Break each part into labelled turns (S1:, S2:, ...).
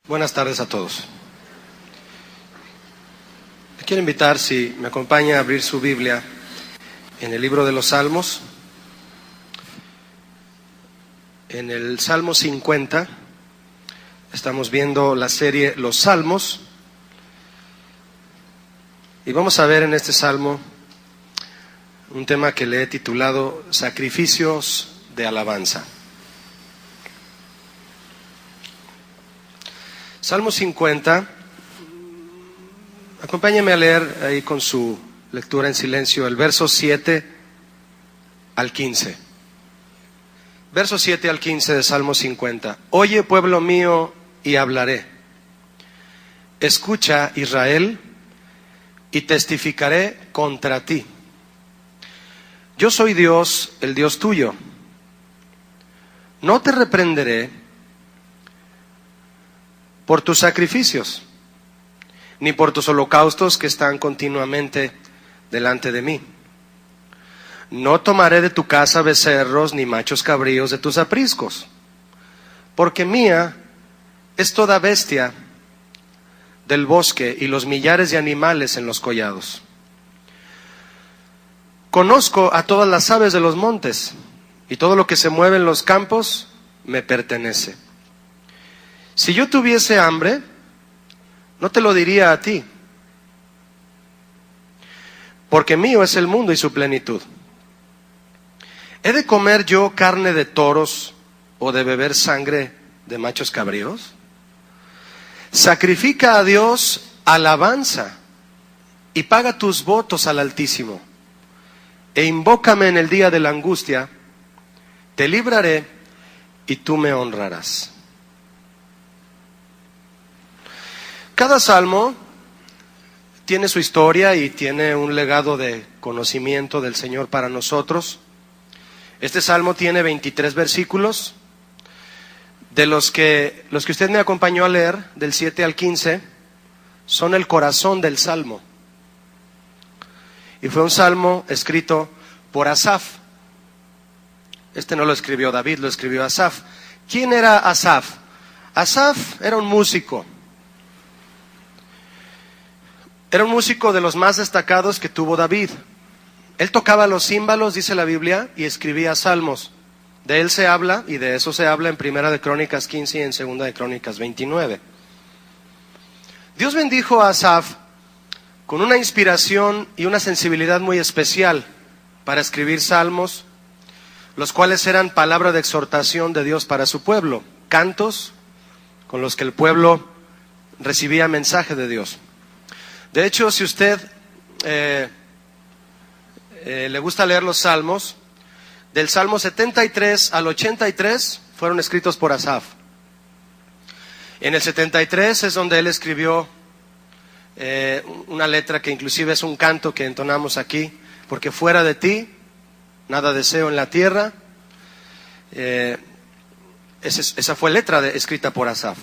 S1: Buenas tardes a todos. Le quiero invitar, si me acompaña, a abrir su Biblia en el libro de los Salmos, en el Salmo 50. Estamos viendo la serie Los Salmos y vamos a ver en este salmo un tema que le he titulado Sacrificios de Alabanza. Salmo 50, acompáñame a leer ahí con su lectura en silencio el verso 7 al 15. Verso 7 al 15 de Salmo 50. Oye, pueblo mío, y hablaré. Escucha, Israel, y testificaré contra ti. Yo soy Dios, el Dios tuyo. No te reprenderé por tus sacrificios, ni por tus holocaustos que están continuamente delante de mí. No tomaré de tu casa becerros ni machos cabríos de tus apriscos, porque mía es toda bestia del bosque y los millares de animales en los collados. Conozco a todas las aves de los montes, y todo lo que se mueve en los campos me pertenece. Si yo tuviese hambre, no te lo diría a ti, porque mío es el mundo y su plenitud. ¿He de comer yo carne de toros o de beber sangre de machos cabríos? Sacrifica a Dios alabanza y paga tus votos al Altísimo, e invócame en el día de la angustia, te libraré y tú me honrarás. Cada salmo tiene su historia y tiene un legado de conocimiento del Señor para nosotros. Este salmo tiene 23 versículos, de los que usted me acompañó a leer, del 7 al 15, son el corazón del salmo. Y fue un salmo escrito por Asaf. Este no lo escribió David, lo escribió Asaf. ¿Quién era Asaf? Asaf era un músico. Era un músico de los más destacados que tuvo David. Él tocaba los címbalos, dice la Biblia, y escribía salmos. De él se habla, y de eso se habla en Primera de Crónicas 15 y en Segunda de Crónicas 29. Dios bendijo a Asaf con una inspiración y una sensibilidad muy especial para escribir salmos, los cuales eran palabra de exhortación de Dios para su pueblo, cantos con los que el pueblo recibía mensaje de Dios. De hecho, si usted le gusta leer los salmos, del Salmo 73 al 83 fueron escritos por Asaf. En el 73 es donde él escribió una letra que inclusive es un canto que entonamos aquí, porque fuera de ti nada deseo en la tierra. Esa fue letra escrita por Asaf.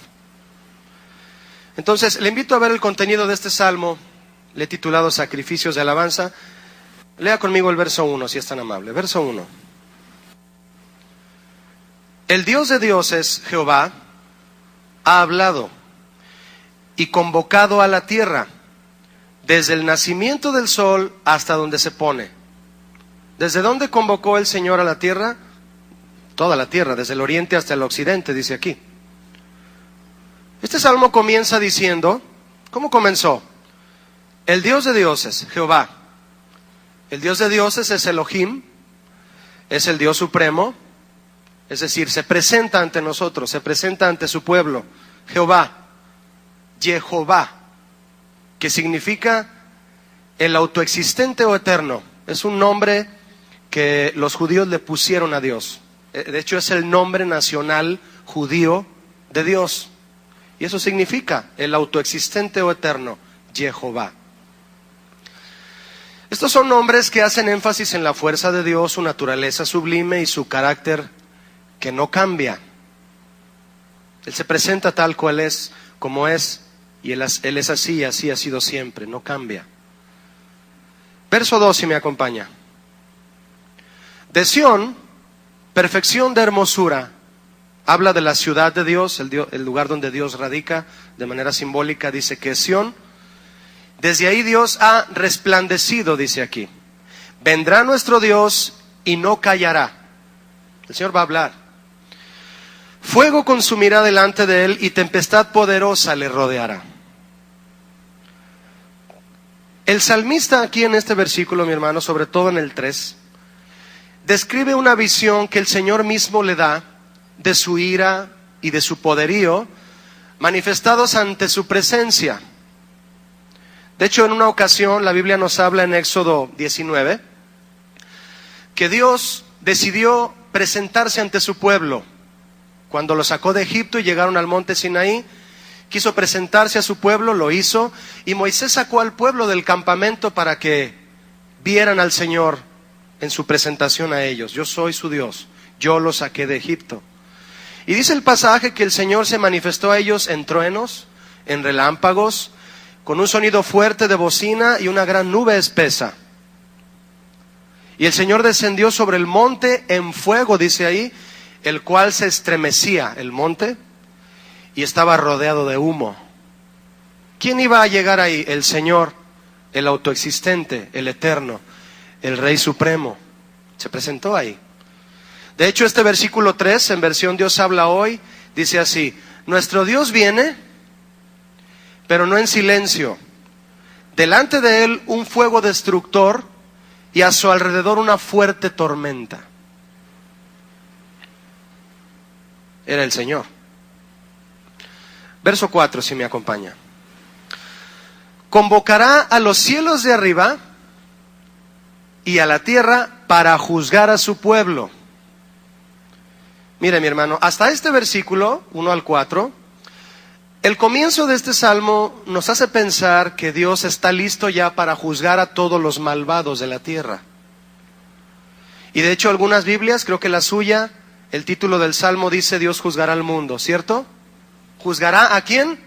S1: Entonces, le invito a ver el contenido de este salmo, le he titulado Sacrificios de Alabanza. Lea conmigo el verso 1, si es tan amable. Verso 1. El Dios de dioses, Jehová, ha hablado y convocado a la tierra, desde el nacimiento del sol hasta donde se pone. ¿Desde dónde convocó el Señor a la tierra? Toda la tierra, desde el oriente hasta el occidente, dice aquí. Este salmo comienza diciendo, ¿cómo comenzó? El Dios de dioses, Jehová. El Dios de dioses es Elohim, es el Dios supremo, es decir, se presenta ante nosotros, se presenta ante su pueblo. Jehová, Jehová, que significa el autoexistente o eterno. Es un nombre que los judíos le pusieron a Dios. De hecho, es el nombre nacional judío de Dios. Y eso significa el autoexistente o eterno, Jehová. Estos son nombres que hacen énfasis en la fuerza de Dios, su naturaleza sublime y su carácter que no cambia. Él se presenta tal cual es, como es, y Él es así y así ha sido siempre, no cambia. Verso 2, si me acompaña. De Sión, perfección de hermosura, habla de la ciudad de Dios, el lugar donde Dios radica, de manera simbólica dice que es Sión. Desde ahí Dios ha resplandecido, dice aquí. Vendrá nuestro Dios y no callará. El Señor va a hablar. Fuego consumirá delante de él y tempestad poderosa le rodeará. El salmista aquí en este versículo, mi hermano, sobre todo en el 3, describe una visión que el Señor mismo le da de su ira y de su poderío manifestados ante su presencia. De hecho, en una ocasión, la Biblia nos habla en Éxodo 19, que Dios decidió presentarse ante su pueblo. Cuando lo sacó de Egipto y llegaron al monte Sinaí, quiso presentarse a su pueblo, lo hizo, y Moisés sacó al pueblo del campamento para que vieran al Señor en su presentación a ellos. Yo soy su Dios, yo los saqué de Egipto. Y dice el pasaje que el Señor se manifestó a ellos en truenos, en relámpagos, con un sonido fuerte de bocina y una gran nube espesa. Y el Señor descendió sobre el monte en fuego, dice ahí, el cual se estremecía, el monte, y estaba rodeado de humo. ¿Quién iba a llegar ahí? El Señor, el autoexistente, el eterno, el Rey Supremo. Se presentó ahí. De hecho, este versículo 3, en versión Dios habla hoy, dice así: nuestro Dios viene, pero no en silencio. Delante de él un fuego destructor y a su alrededor una fuerte tormenta. Era el Señor. Verso 4, si me acompaña. Convocará a los cielos de arriba y a la tierra para juzgar a su pueblo. Mire, mi hermano, hasta este versículo, 1 al 4, el comienzo de este salmo nos hace pensar que Dios está listo ya para juzgar a todos los malvados de la tierra. Y de hecho algunas Biblias, creo que la suya, el título del salmo dice: Dios juzgará al mundo, ¿cierto? ¿Juzgará a quién?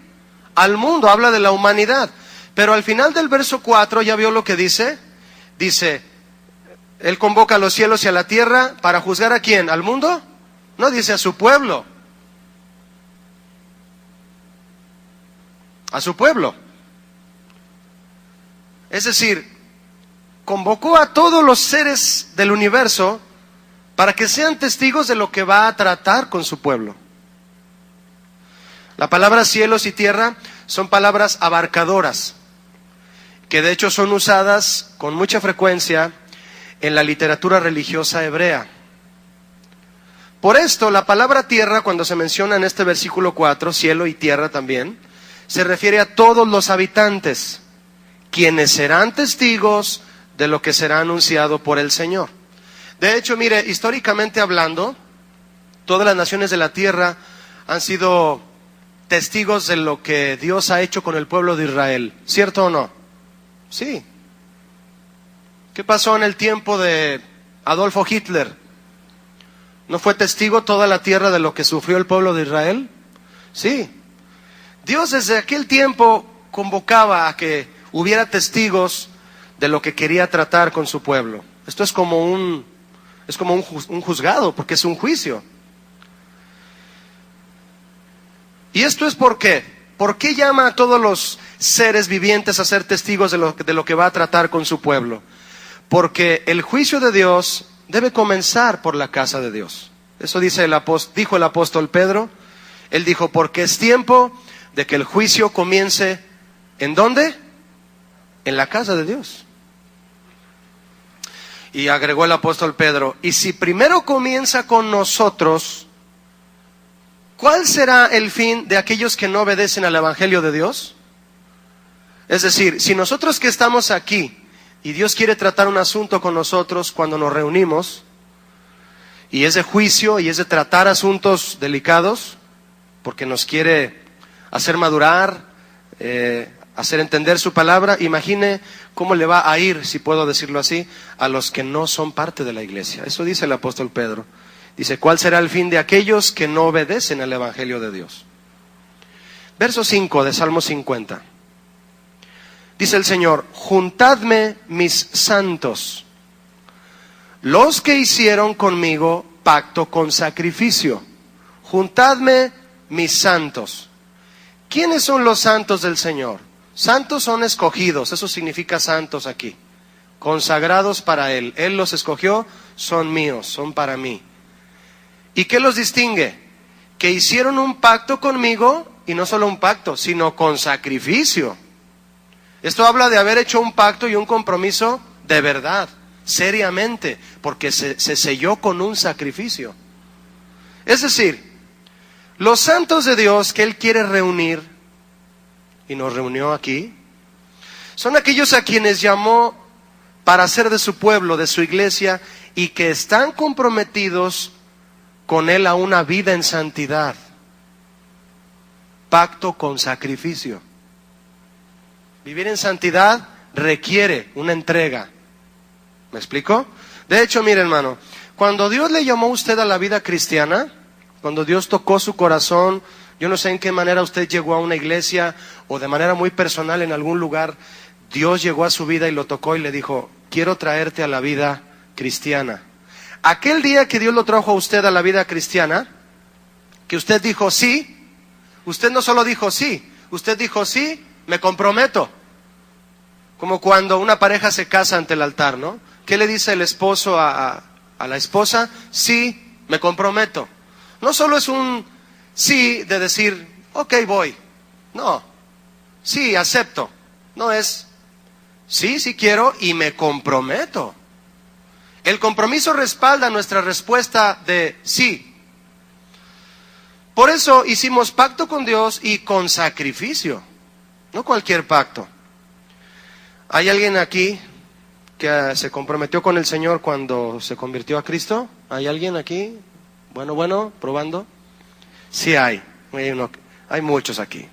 S1: Al mundo, habla de la humanidad. Pero al final del verso 4, ¿ya vio lo que dice? Dice, Él convoca a los cielos y a la tierra para juzgar ¿a quién? ¿Al mundo? No, dice a su pueblo. A su pueblo. Es decir, convocó a todos los seres del universo para que sean testigos de lo que va a tratar con su pueblo. La palabra cielos y tierra son palabras abarcadoras, que de hecho son usadas con mucha frecuencia en la literatura religiosa hebrea. Por esto, la palabra tierra, cuando se menciona en este versículo 4, cielo y tierra también, se refiere a todos los habitantes, quienes serán testigos de lo que será anunciado por el Señor. De hecho, mire, históricamente hablando, todas las naciones de la tierra han sido testigos de lo que Dios ha hecho con el pueblo de Israel, ¿cierto o no? Sí. ¿Qué pasó en el tiempo de Adolfo Hitler? ¿No fue testigo toda la tierra de lo que sufrió el pueblo de Israel? Sí. Dios desde aquel tiempo convocaba a que hubiera testigos de lo que quería tratar con su pueblo. Esto es como un juzgado, porque es un juicio. ¿Y esto es por qué? ¿Por qué llama a todos los seres vivientes a ser testigos de lo que va a tratar con su pueblo? Porque el juicio de Dios debe comenzar por la casa de Dios. Eso dijo el apóstol Pedro. Él dijo, porque es tiempo de que el juicio comience, ¿en dónde? En la casa de Dios. Y agregó el apóstol Pedro, y si primero comienza con nosotros, ¿cuál será el fin de aquellos que no obedecen al Evangelio de Dios? Es decir, si nosotros que estamos aquí y Dios quiere tratar un asunto con nosotros cuando nos reunimos, y es de juicio y es de tratar asuntos delicados, porque nos quiere hacer madurar, hacer entender su palabra, imagine cómo le va a ir, si puedo decirlo así, a los que no son parte de la iglesia. Eso dice el apóstol Pedro. Dice, ¿cuál será el fin de aquellos que no obedecen al Evangelio de Dios? Verso 5 de Salmo 50. Dice el Señor, juntadme mis santos, los que hicieron conmigo pacto con sacrificio. juntadme mis santos. ¿Quiénes son los santos del Señor? Santos son escogidos, eso significa santos aquí. Consagrados para Él. Él los escogió, son míos, son para mí. ¿Y qué los distingue? Que hicieron un pacto conmigo, y no solo un pacto, sino con sacrificio. Esto habla de haber hecho un pacto y un compromiso de verdad, seriamente, porque se selló con un sacrificio. Es decir, los santos de Dios que Él quiere reunir, y nos reunió aquí, son aquellos a quienes llamó para ser de su pueblo, de su iglesia, y que están comprometidos con Él a una vida en santidad. Pacto con sacrificio. Vivir en santidad requiere una entrega. ¿Me explico? De hecho, mire, hermano, cuando Dios le llamó a usted a la vida cristiana, cuando Dios tocó su corazón, yo no sé en qué manera usted llegó a una iglesia o de manera muy personal en algún lugar, Dios llegó a su vida y lo tocó y le dijo, quiero traerte a la vida cristiana. Aquel día que Dios lo trajo a usted a la vida cristiana, que usted dijo sí, usted no solo dijo sí, usted dijo sí, me comprometo. Como cuando una pareja se casa ante el altar, ¿no? ¿Qué le dice el esposo a la esposa? Sí, me comprometo. No solo es un sí de decir, ok, voy. No, sí, acepto. No es, sí, sí quiero y me comprometo. El compromiso respalda nuestra respuesta de sí. Por eso hicimos pacto con Dios y con sacrificio. No cualquier pacto. ¿Hay alguien aquí que se comprometió con el Señor cuando se convirtió a Cristo? ¿Hay alguien aquí? Bueno, probando. Sí hay muchos aquí.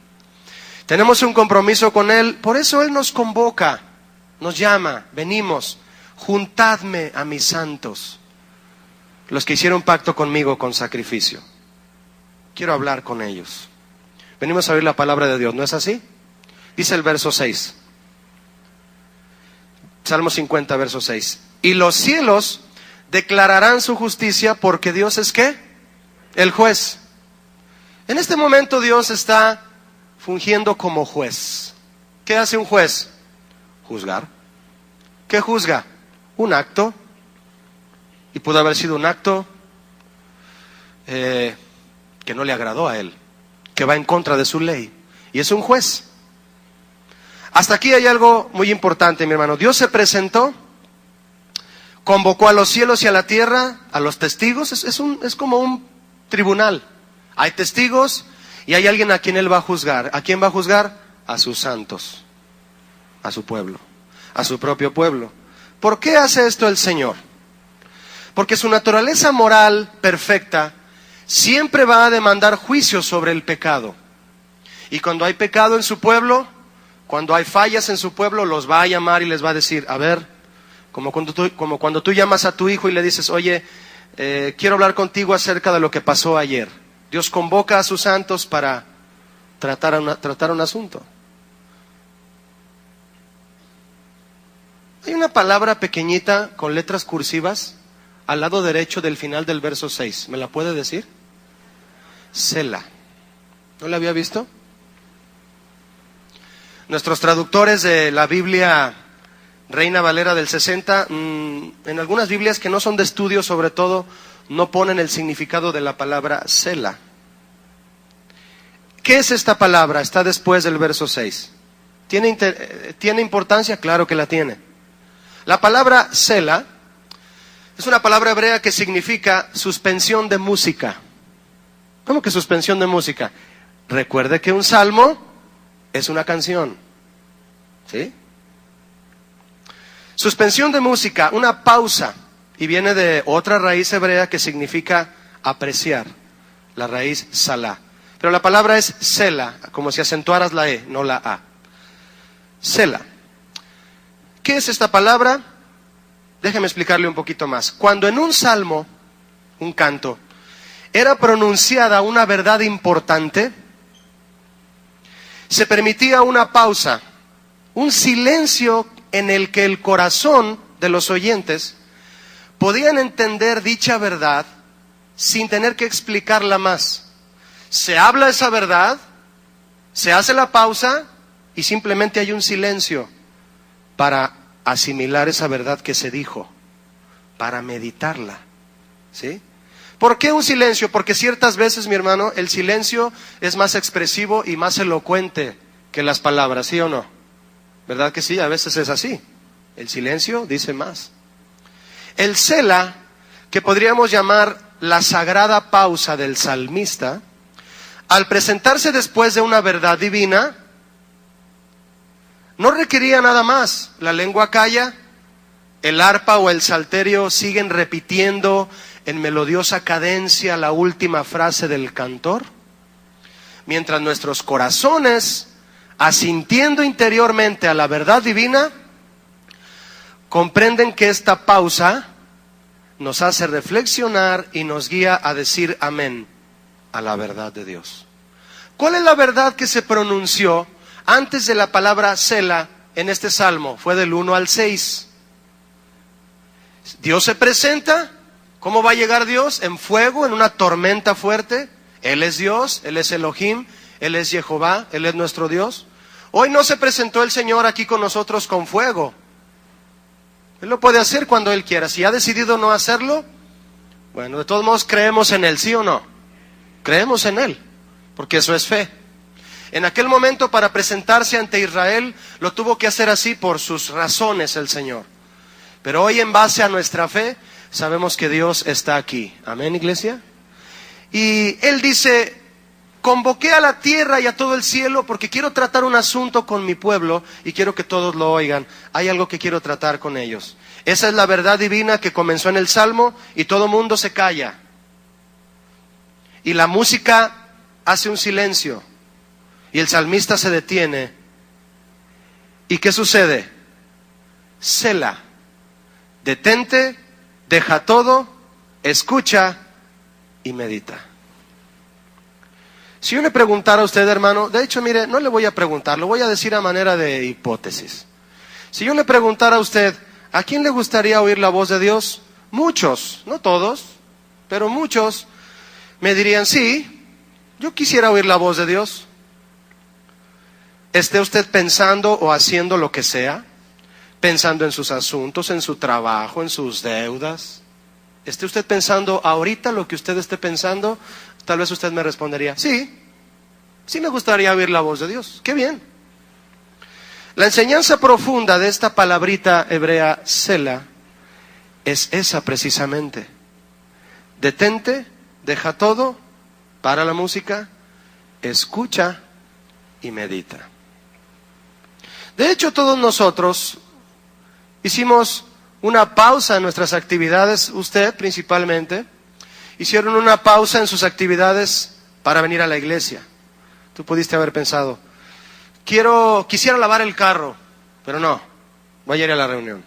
S1: Tenemos un compromiso con Él, por eso Él nos convoca, nos llama, venimos, juntadme a mis santos, los que hicieron pacto conmigo con sacrificio. Quiero hablar con ellos. Venimos a oír la palabra de Dios, ¿no es así? Dice el verso 6. Salmo 50, verso 6. Y los cielos declararán su justicia porque Dios es ¿qué? El juez. En este momento Dios está fungiendo como juez. ¿Qué hace un juez? Juzgar. ¿Qué juzga? Un acto. Y pudo haber sido un acto que no le agradó a Él, que va en contra de su ley. Y es un juez. Hasta aquí hay algo muy importante, mi hermano. Dios se presentó, convocó a los cielos y a la tierra, a los testigos. Es como un tribunal. Hay testigos y hay alguien a quien Él va a juzgar. ¿A quién va a juzgar? A sus santos, a su pueblo, a su propio pueblo. ¿Por qué hace esto el Señor? Porque su naturaleza moral perfecta siempre va a demandar juicio sobre el pecado. Y cuando hay pecado en su pueblo, cuando hay fallas en su pueblo, los va a llamar y les va a decir, a ver, como cuando tú llamas a tu hijo y le dices, oye, quiero hablar contigo acerca de lo que pasó ayer. Dios convoca a sus santos para tratar un asunto. Hay una palabra pequeñita con letras cursivas al lado derecho del final del verso 6. ¿Me la puede decir? Sela. ¿No la había visto? Nuestros traductores de la Biblia Reina Valera del 60, en algunas Biblias que no son de estudio, sobre todo, no ponen el significado de la palabra Sela. ¿Qué es esta palabra? Está después del verso 6. ¿Tiene importancia? Claro que la tiene. La palabra Sela es una palabra hebrea que significa suspensión de música. ¿Cómo que suspensión de música? Recuerde que un salmo es una canción. ¿Sí? Suspensión de música, una pausa. Y viene de otra raíz hebrea que significa apreciar. La raíz salá. Pero la palabra es sela, como si acentuaras la E, no la A. Sela. ¿Qué es esta palabra? Déjeme explicarle un poquito más. Cuando en un salmo, un canto, era pronunciada una verdad importante, se permitía una pausa, un silencio en el que el corazón de los oyentes podían entender dicha verdad sin tener que explicarla más. Se habla esa verdad, se hace la pausa y simplemente hay un silencio para asimilar esa verdad que se dijo, para meditarla, ¿sí? ¿Por qué un silencio? Porque ciertas veces, mi hermano, el silencio es más expresivo y más elocuente que las palabras, ¿sí o no? ¿Verdad que sí? A veces es así. El silencio dice más. El Selah, que podríamos llamar la sagrada pausa del salmista, al presentarse después de una verdad divina, no requería nada más. La lengua calla, el arpa o el salterio siguen repitiendo en melodiosa cadencia la última frase del cantor, mientras nuestros corazones, asintiendo interiormente a la verdad divina, comprenden que esta pausa nos hace reflexionar y nos guía a decir amén a la verdad de Dios. ¿Cuál es la verdad que se pronunció antes de la palabra Selah en este salmo? Fue del 1 al 6. Dios se presenta. ¿Cómo va a llegar Dios? En fuego, en una tormenta fuerte. Él es Dios, Él es Elohim, Él es Jehová, Él es nuestro Dios. Hoy no se presentó el Señor aquí con nosotros con fuego. Él lo puede hacer cuando Él quiera. Si ha decidido no hacerlo, bueno, de todos modos creemos en Él, ¿sí o no? Creemos en Él, porque eso es fe. En aquel momento, para presentarse ante Israel, lo tuvo que hacer así por sus razones el Señor. Pero hoy, en base a nuestra fe, sabemos que Dios está aquí. Amén, iglesia. Y Él dice: convoqué a la tierra y a todo el cielo porque quiero tratar un asunto con mi pueblo y quiero que todos lo oigan. Hay algo que quiero tratar con ellos. Esa es la verdad divina que comenzó en el Salmo y todo mundo se calla. Y la música hace un silencio y el salmista se detiene. ¿Y qué sucede? Selah. Detente, deja todo, escucha y medita. Si yo le preguntara a usted, hermano, de hecho, mire, no le voy a preguntar, lo voy a decir a manera de hipótesis. Si yo le preguntara a usted, ¿a quién le gustaría oír la voz de Dios? Muchos, no todos, pero muchos me dirían: sí, yo quisiera oír la voz de Dios. Esté usted pensando o haciendo lo que sea, pensando en sus asuntos, en su trabajo, en sus deudas. Esté usted pensando ahorita lo que usted esté pensando, tal vez usted me respondería: sí, sí me gustaría oír la voz de Dios. ¡Qué bien! La enseñanza profunda de esta palabrita hebrea Selah es esa precisamente. Detente, deja todo, para la música, escucha y medita. De hecho, todos nosotros hicimos una pausa en nuestras actividades. Usted principalmente hicieron una pausa en sus actividades para venir a la iglesia. Tú pudiste haber pensado: quisiera lavar el carro, pero no, voy a ir a la reunión.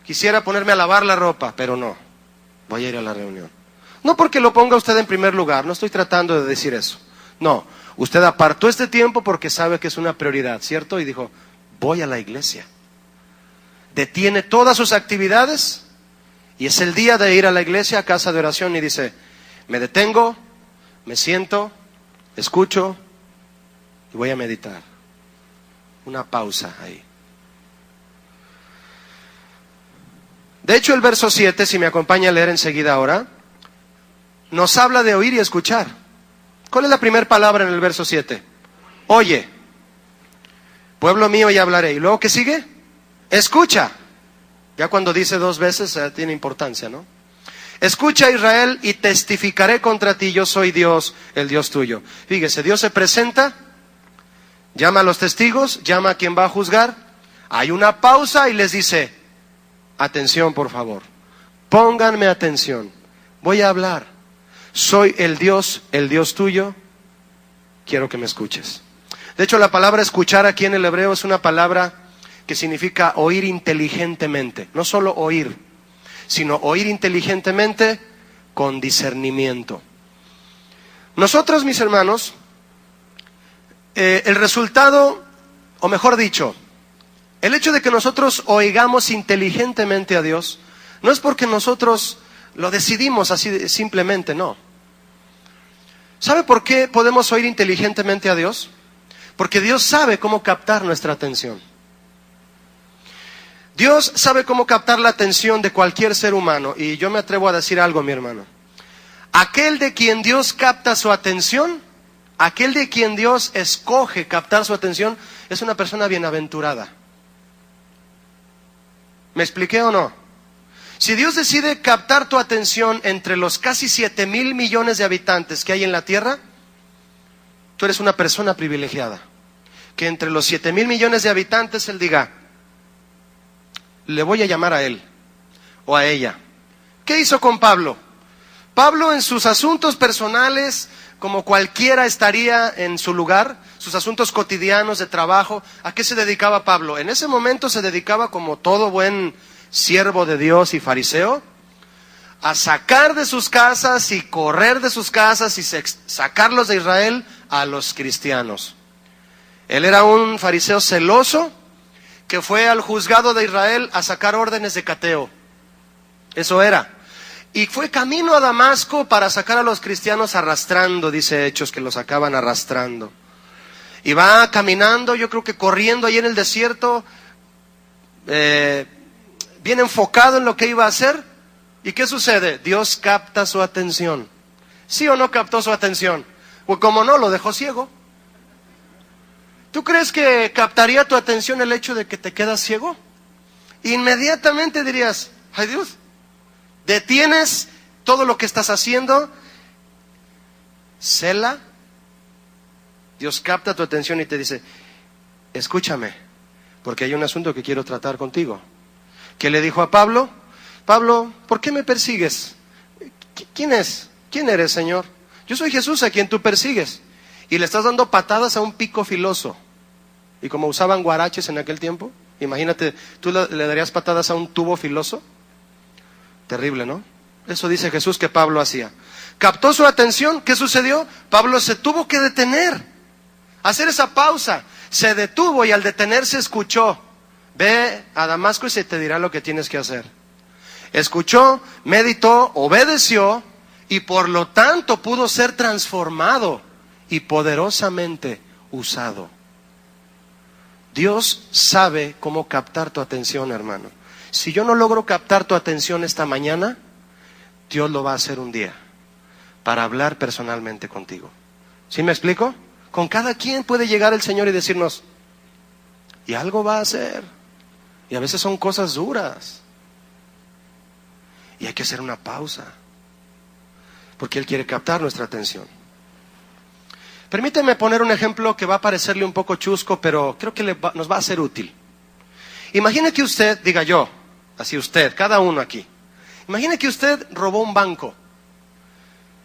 S1: Quisiera ponerme a lavar la ropa, pero no, voy a ir a la reunión. No porque lo ponga usted en primer lugar, no estoy tratando de decir eso. No, usted apartó este tiempo porque sabe que es una prioridad, ¿cierto? Y dijo: voy a la iglesia. Detiene todas sus actividades y es el día de ir a la iglesia, a casa de oración, y dice: me detengo, me siento, escucho y voy a meditar. Una pausa ahí. De hecho, el verso 7, si me acompaña a leer enseguida ahora, nos habla de oír y escuchar. ¿Cuál es la primera palabra en el verso 7? Oye, pueblo mío, y hablaré. ¿Y luego qué sigue? Escucha. Ya cuando dice dos veces tiene importancia, ¿no? Escucha, Israel, y testificaré contra ti: yo soy Dios, el Dios tuyo. Fíjese, Dios se presenta, llama a los testigos, llama a quien va a juzgar. Hay una pausa y les dice: atención, por favor, pónganme atención, voy a hablar. Soy el Dios tuyo, quiero que me escuches. De hecho, la palabra escuchar aquí en el hebreo es una palabra que significa oír inteligentemente. No solo oír, sino oír inteligentemente con discernimiento. Nosotros, mis hermanos, el resultado, o mejor dicho, el hecho de que nosotros oigamos inteligentemente a Dios, no es porque nosotros lo decidimos así simplemente, no. ¿Sabe por qué podemos oír inteligentemente a Dios? Porque Dios sabe cómo captar nuestra atención. Dios sabe cómo captar la atención de cualquier ser humano. Y yo me atrevo a decir algo, mi hermano. Aquel de quien Dios capta su atención, aquel de quien Dios escoge captar su atención, es una persona bienaventurada. ¿Me expliqué o no? Si Dios decide captar tu atención entre los casi 7,000 millones de habitantes que hay en la tierra, tú eres una persona privilegiada. Que entre los 7,000 millones de habitantes Él diga, le voy a llamar a él o a ella. ¿Qué hizo con Pablo? Pablo en sus asuntos personales, como cualquiera estaría en su lugar, sus asuntos cotidianos de trabajo, ¿a qué se dedicaba Pablo? En ese momento se dedicaba, como todo buen siervo de Dios y fariseo, a sacar de sus casas y correr de sus casas y sacarlos de Israel a los cristianos. Él era un fariseo celoso que fue al juzgado de Israel a sacar órdenes de cateo. Eso era. Y fue camino a Damasco para sacar a los cristianos arrastrando, dice Hechos, que los sacaban arrastrando. Y va caminando, yo creo que corriendo ahí en el desierto, bien enfocado en lo que iba a hacer. ¿Y qué sucede? Dios capta su atención. ¿Sí o no captó su atención? Pues como no, lo dejó ciego. ¿Tú crees que captaría tu atención el hecho de que te quedas ciego? Inmediatamente dirías, ay Dios, detienes todo lo que estás haciendo, cela, Dios capta tu atención y te dice, escúchame, porque hay un asunto que quiero tratar contigo. ¿Qué le dijo a Pablo? Pablo, ¿por qué me persigues? ¿Quién es? ¿Quién eres, Señor? Yo soy Jesús a quien tú persigues. Y le estás dando patadas a un pico filoso. Y como usaban guaraches en aquel tiempo, imagínate, ¿tú le darías patadas a un tubo filoso? Terrible, ¿no? Eso dice Jesús que Pablo hacía. Captó su atención, ¿qué sucedió? Pablo se tuvo que detener, hacer esa pausa. Se detuvo y al detenerse escuchó, ve a Damasco y se te dirá lo que tienes que hacer. Escuchó, meditó, obedeció y por lo tanto pudo ser transformado y poderosamente usado. Dios sabe cómo captar tu atención, hermano. Si yo no logro captar tu atención esta mañana, Dios lo va a hacer un día para hablar personalmente contigo. ¿Sí me explico? Con cada quien puede llegar el Señor y decirnos, y algo va a hacer. Y a veces son cosas duras. Y hay que hacer una pausa, porque Él quiere captar nuestra atención. Permíteme poner un ejemplo que va a parecerle un poco chusco, pero creo que nos va a ser útil. Imagine que usted, diga yo, así usted, cada uno aquí. Imagine que usted robó un banco.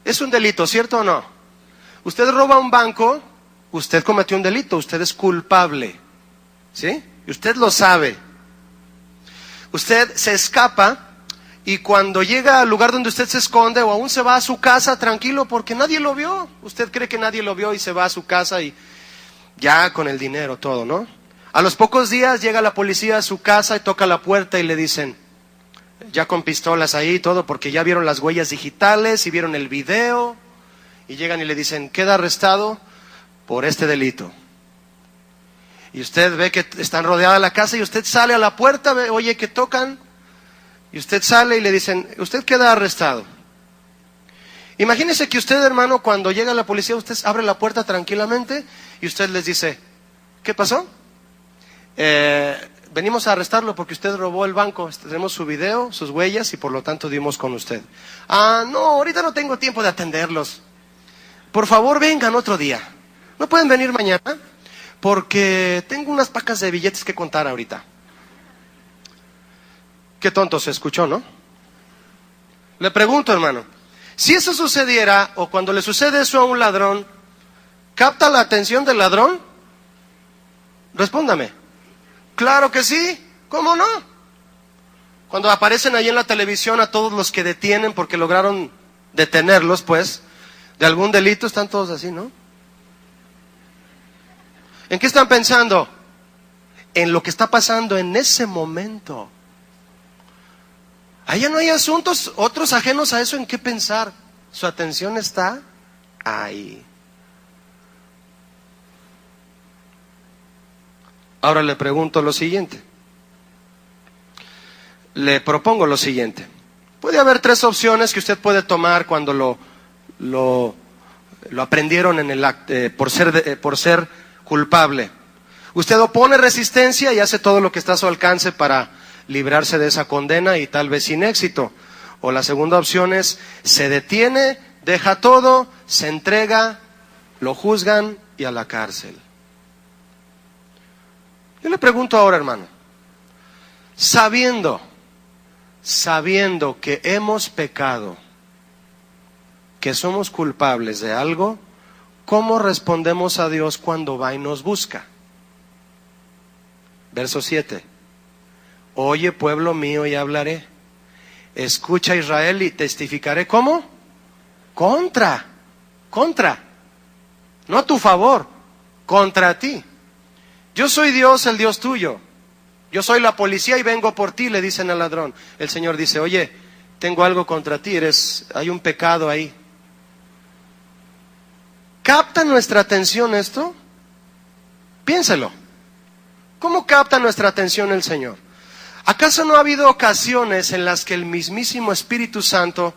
S1: Es un delito, ¿cierto o no? Usted roba un banco, usted cometió un delito, usted es culpable. ¿Sí? Y usted lo sabe. Usted se escapa y cuando llega al lugar donde usted se esconde o aún se va a su casa tranquilo porque nadie lo vio. Usted cree que nadie lo vio y se va a su casa y ya con el dinero todo, ¿no? A los pocos días llega la policía a su casa y toca la puerta y le dicen, ya con pistolas ahí y todo, porque ya vieron las huellas digitales y vieron el video, y llegan y le dicen, queda arrestado por este delito. Y usted ve que están rodeada la casa y usted sale a la puerta, oye que tocan, y usted sale y le dicen, usted queda arrestado. Imagínese que usted, hermano, cuando llega la policía, usted abre la puerta tranquilamente y usted les dice, ¿qué pasó? Venimos a arrestarlo porque usted robó el banco, tenemos su video, sus huellas y por lo tanto dimos con usted. Ah, no, ahorita no tengo tiempo de atenderlos. Por favor, vengan otro día. ¿No pueden venir mañana? Porque tengo unas pacas de billetes que contar ahorita. Qué tonto se escuchó, ¿no? Le pregunto, hermano, si eso sucediera o cuando le sucede eso a un ladrón, ¿capta la atención del ladrón? Respóndame. Claro que sí, ¿cómo no? Cuando aparecen ahí en la televisión a todos los que detienen porque lograron detenerlos, pues, de algún delito, están todos así, ¿no? ¿En qué están pensando? En lo que está pasando en ese momento. Allá no hay asuntos otros ajenos a eso en qué pensar. Su atención está ahí. Ahora le pregunto lo siguiente. Le propongo lo siguiente. Puede haber tres opciones que usted puede tomar cuando lo aprendieron en el por ser culpable. Usted opone resistencia y hace todo lo que está a su alcance para librarse de esa condena y tal vez sin éxito. O la segunda opción es, se detiene, deja todo, se entrega, lo juzgan y a la cárcel. Yo le pregunto ahora, hermano, sabiendo que hemos pecado, que somos culpables de algo, ¿cómo respondemos a Dios cuando va y nos busca? Verso 7. Oye, pueblo mío, y hablaré. Escucha, Israel, y testificaré. ¿Cómo? Contra. No a tu favor, contra ti. Yo soy Dios, el Dios tuyo. Yo soy la policía y vengo por ti, le dicen al ladrón. El Señor dice, oye, tengo algo contra ti, hay un pecado ahí. ¿Capta nuestra atención esto? Piénselo. ¿Cómo capta nuestra atención el Señor? ¿Acaso no ha habido ocasiones en las que el mismísimo Espíritu Santo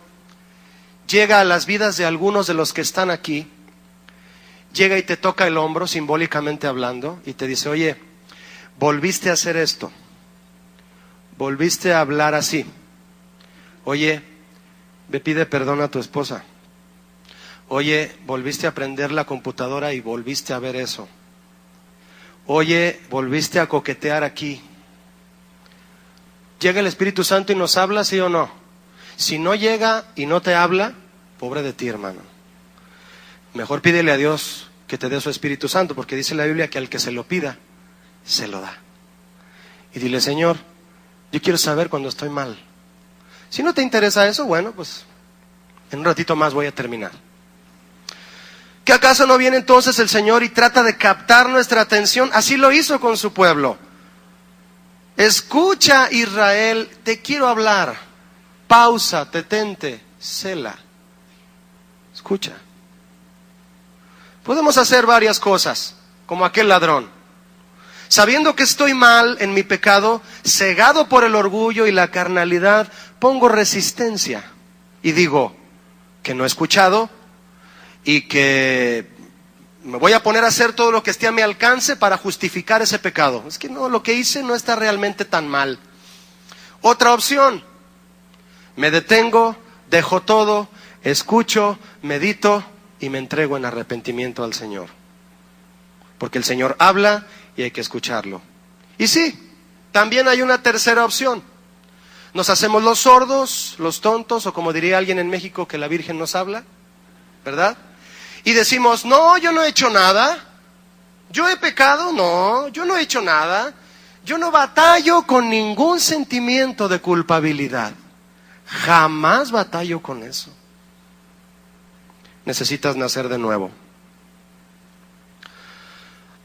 S1: llega a las vidas de algunos de los que están aquí, llega y te toca el hombro, simbólicamente hablando, y te dice, oye, volviste a hacer esto, volviste a hablar así, oye, ve, pide perdón a tu esposa, oye, volviste a prender la computadora y volviste a ver eso, oye, volviste a coquetear aquí. ¿Llega el Espíritu Santo y nos habla, sí o no? Si no llega y no te habla, pobre de ti, hermano. Mejor pídele a Dios que te dé su Espíritu Santo, porque dice la Biblia que al que se lo pida, se lo da. Y dile, Señor, yo quiero saber cuando estoy mal. Si no te interesa eso, bueno, pues en un ratito más voy a terminar. ¿Qué acaso no viene entonces el Señor y trata de captar nuestra atención? Así lo hizo con su pueblo. Escucha, Israel, te quiero hablar. Pausa, detente, cela. Escucha. Podemos hacer varias cosas, como aquel ladrón. Sabiendo que estoy mal en mi pecado, cegado por el orgullo y la carnalidad, pongo resistencia. Y digo que no he escuchado y que me voy a poner a hacer todo lo que esté a mi alcance para justificar ese pecado. Es que no, lo que hice no está realmente tan mal. Otra opción, me detengo, dejo todo, escucho, medito y me entrego en arrepentimiento al Señor. Porque el Señor habla y hay que escucharlo. Y sí, también hay una tercera opción. Nos hacemos los sordos, los tontos, o como diría alguien en México, que la Virgen nos habla, ¿verdad? Y decimos, no, yo no he hecho nada. ¿Yo he pecado? No, yo no he hecho nada. Yo no batallo con ningún sentimiento de culpabilidad. Jamás batallo con eso. Necesitas nacer de nuevo.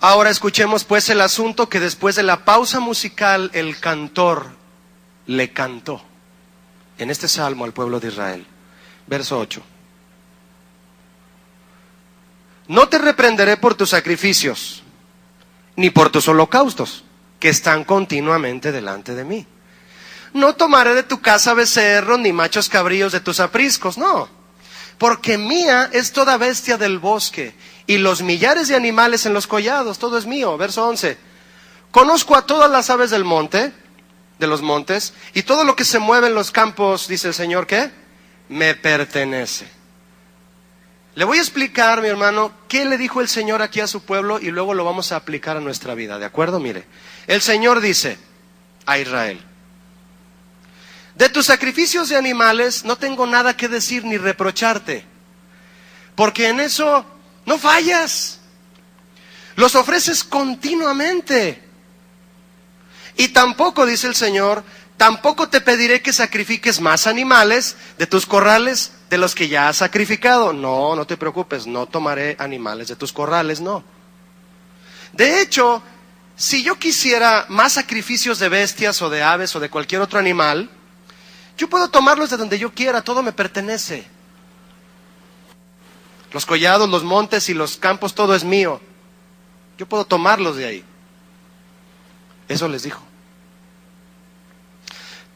S1: Ahora escuchemos pues el asunto que después de la pausa musical el cantor le cantó en este salmo al pueblo de Israel. Verso 8. No te reprenderé por tus sacrificios, ni por tus holocaustos, que están continuamente delante de mí. No tomaré de tu casa becerros, ni machos cabríos de tus apriscos, no. Porque mía es toda bestia del bosque, y los millares de animales en los collados, todo es mío. Verso 11. Conozco a todas las aves del monte, de los montes, y todo lo que se mueve en los campos, dice el Señor, ¿qué? Me pertenece. Le voy a explicar, mi hermano, qué le dijo el Señor aquí a su pueblo y luego lo vamos a aplicar a nuestra vida, ¿de acuerdo? Mire, el Señor dice a Israel, de tus sacrificios de animales no tengo nada que decir ni reprocharte, porque en eso no fallas, los ofreces continuamente. Y tampoco, dice el Señor, tampoco te pediré que sacrifiques más animales de tus corrales de los que ya has sacrificado. No, no te preocupes, no tomaré animales de tus corrales, no. De hecho, si yo quisiera más sacrificios de bestias o de aves o de cualquier otro animal, Yo puedo tomarlos de donde yo quiera, todo me pertenece. Los collados, los montes y los campos, todo es mío. Yo puedo tomarlos de ahí. Eso les dijo.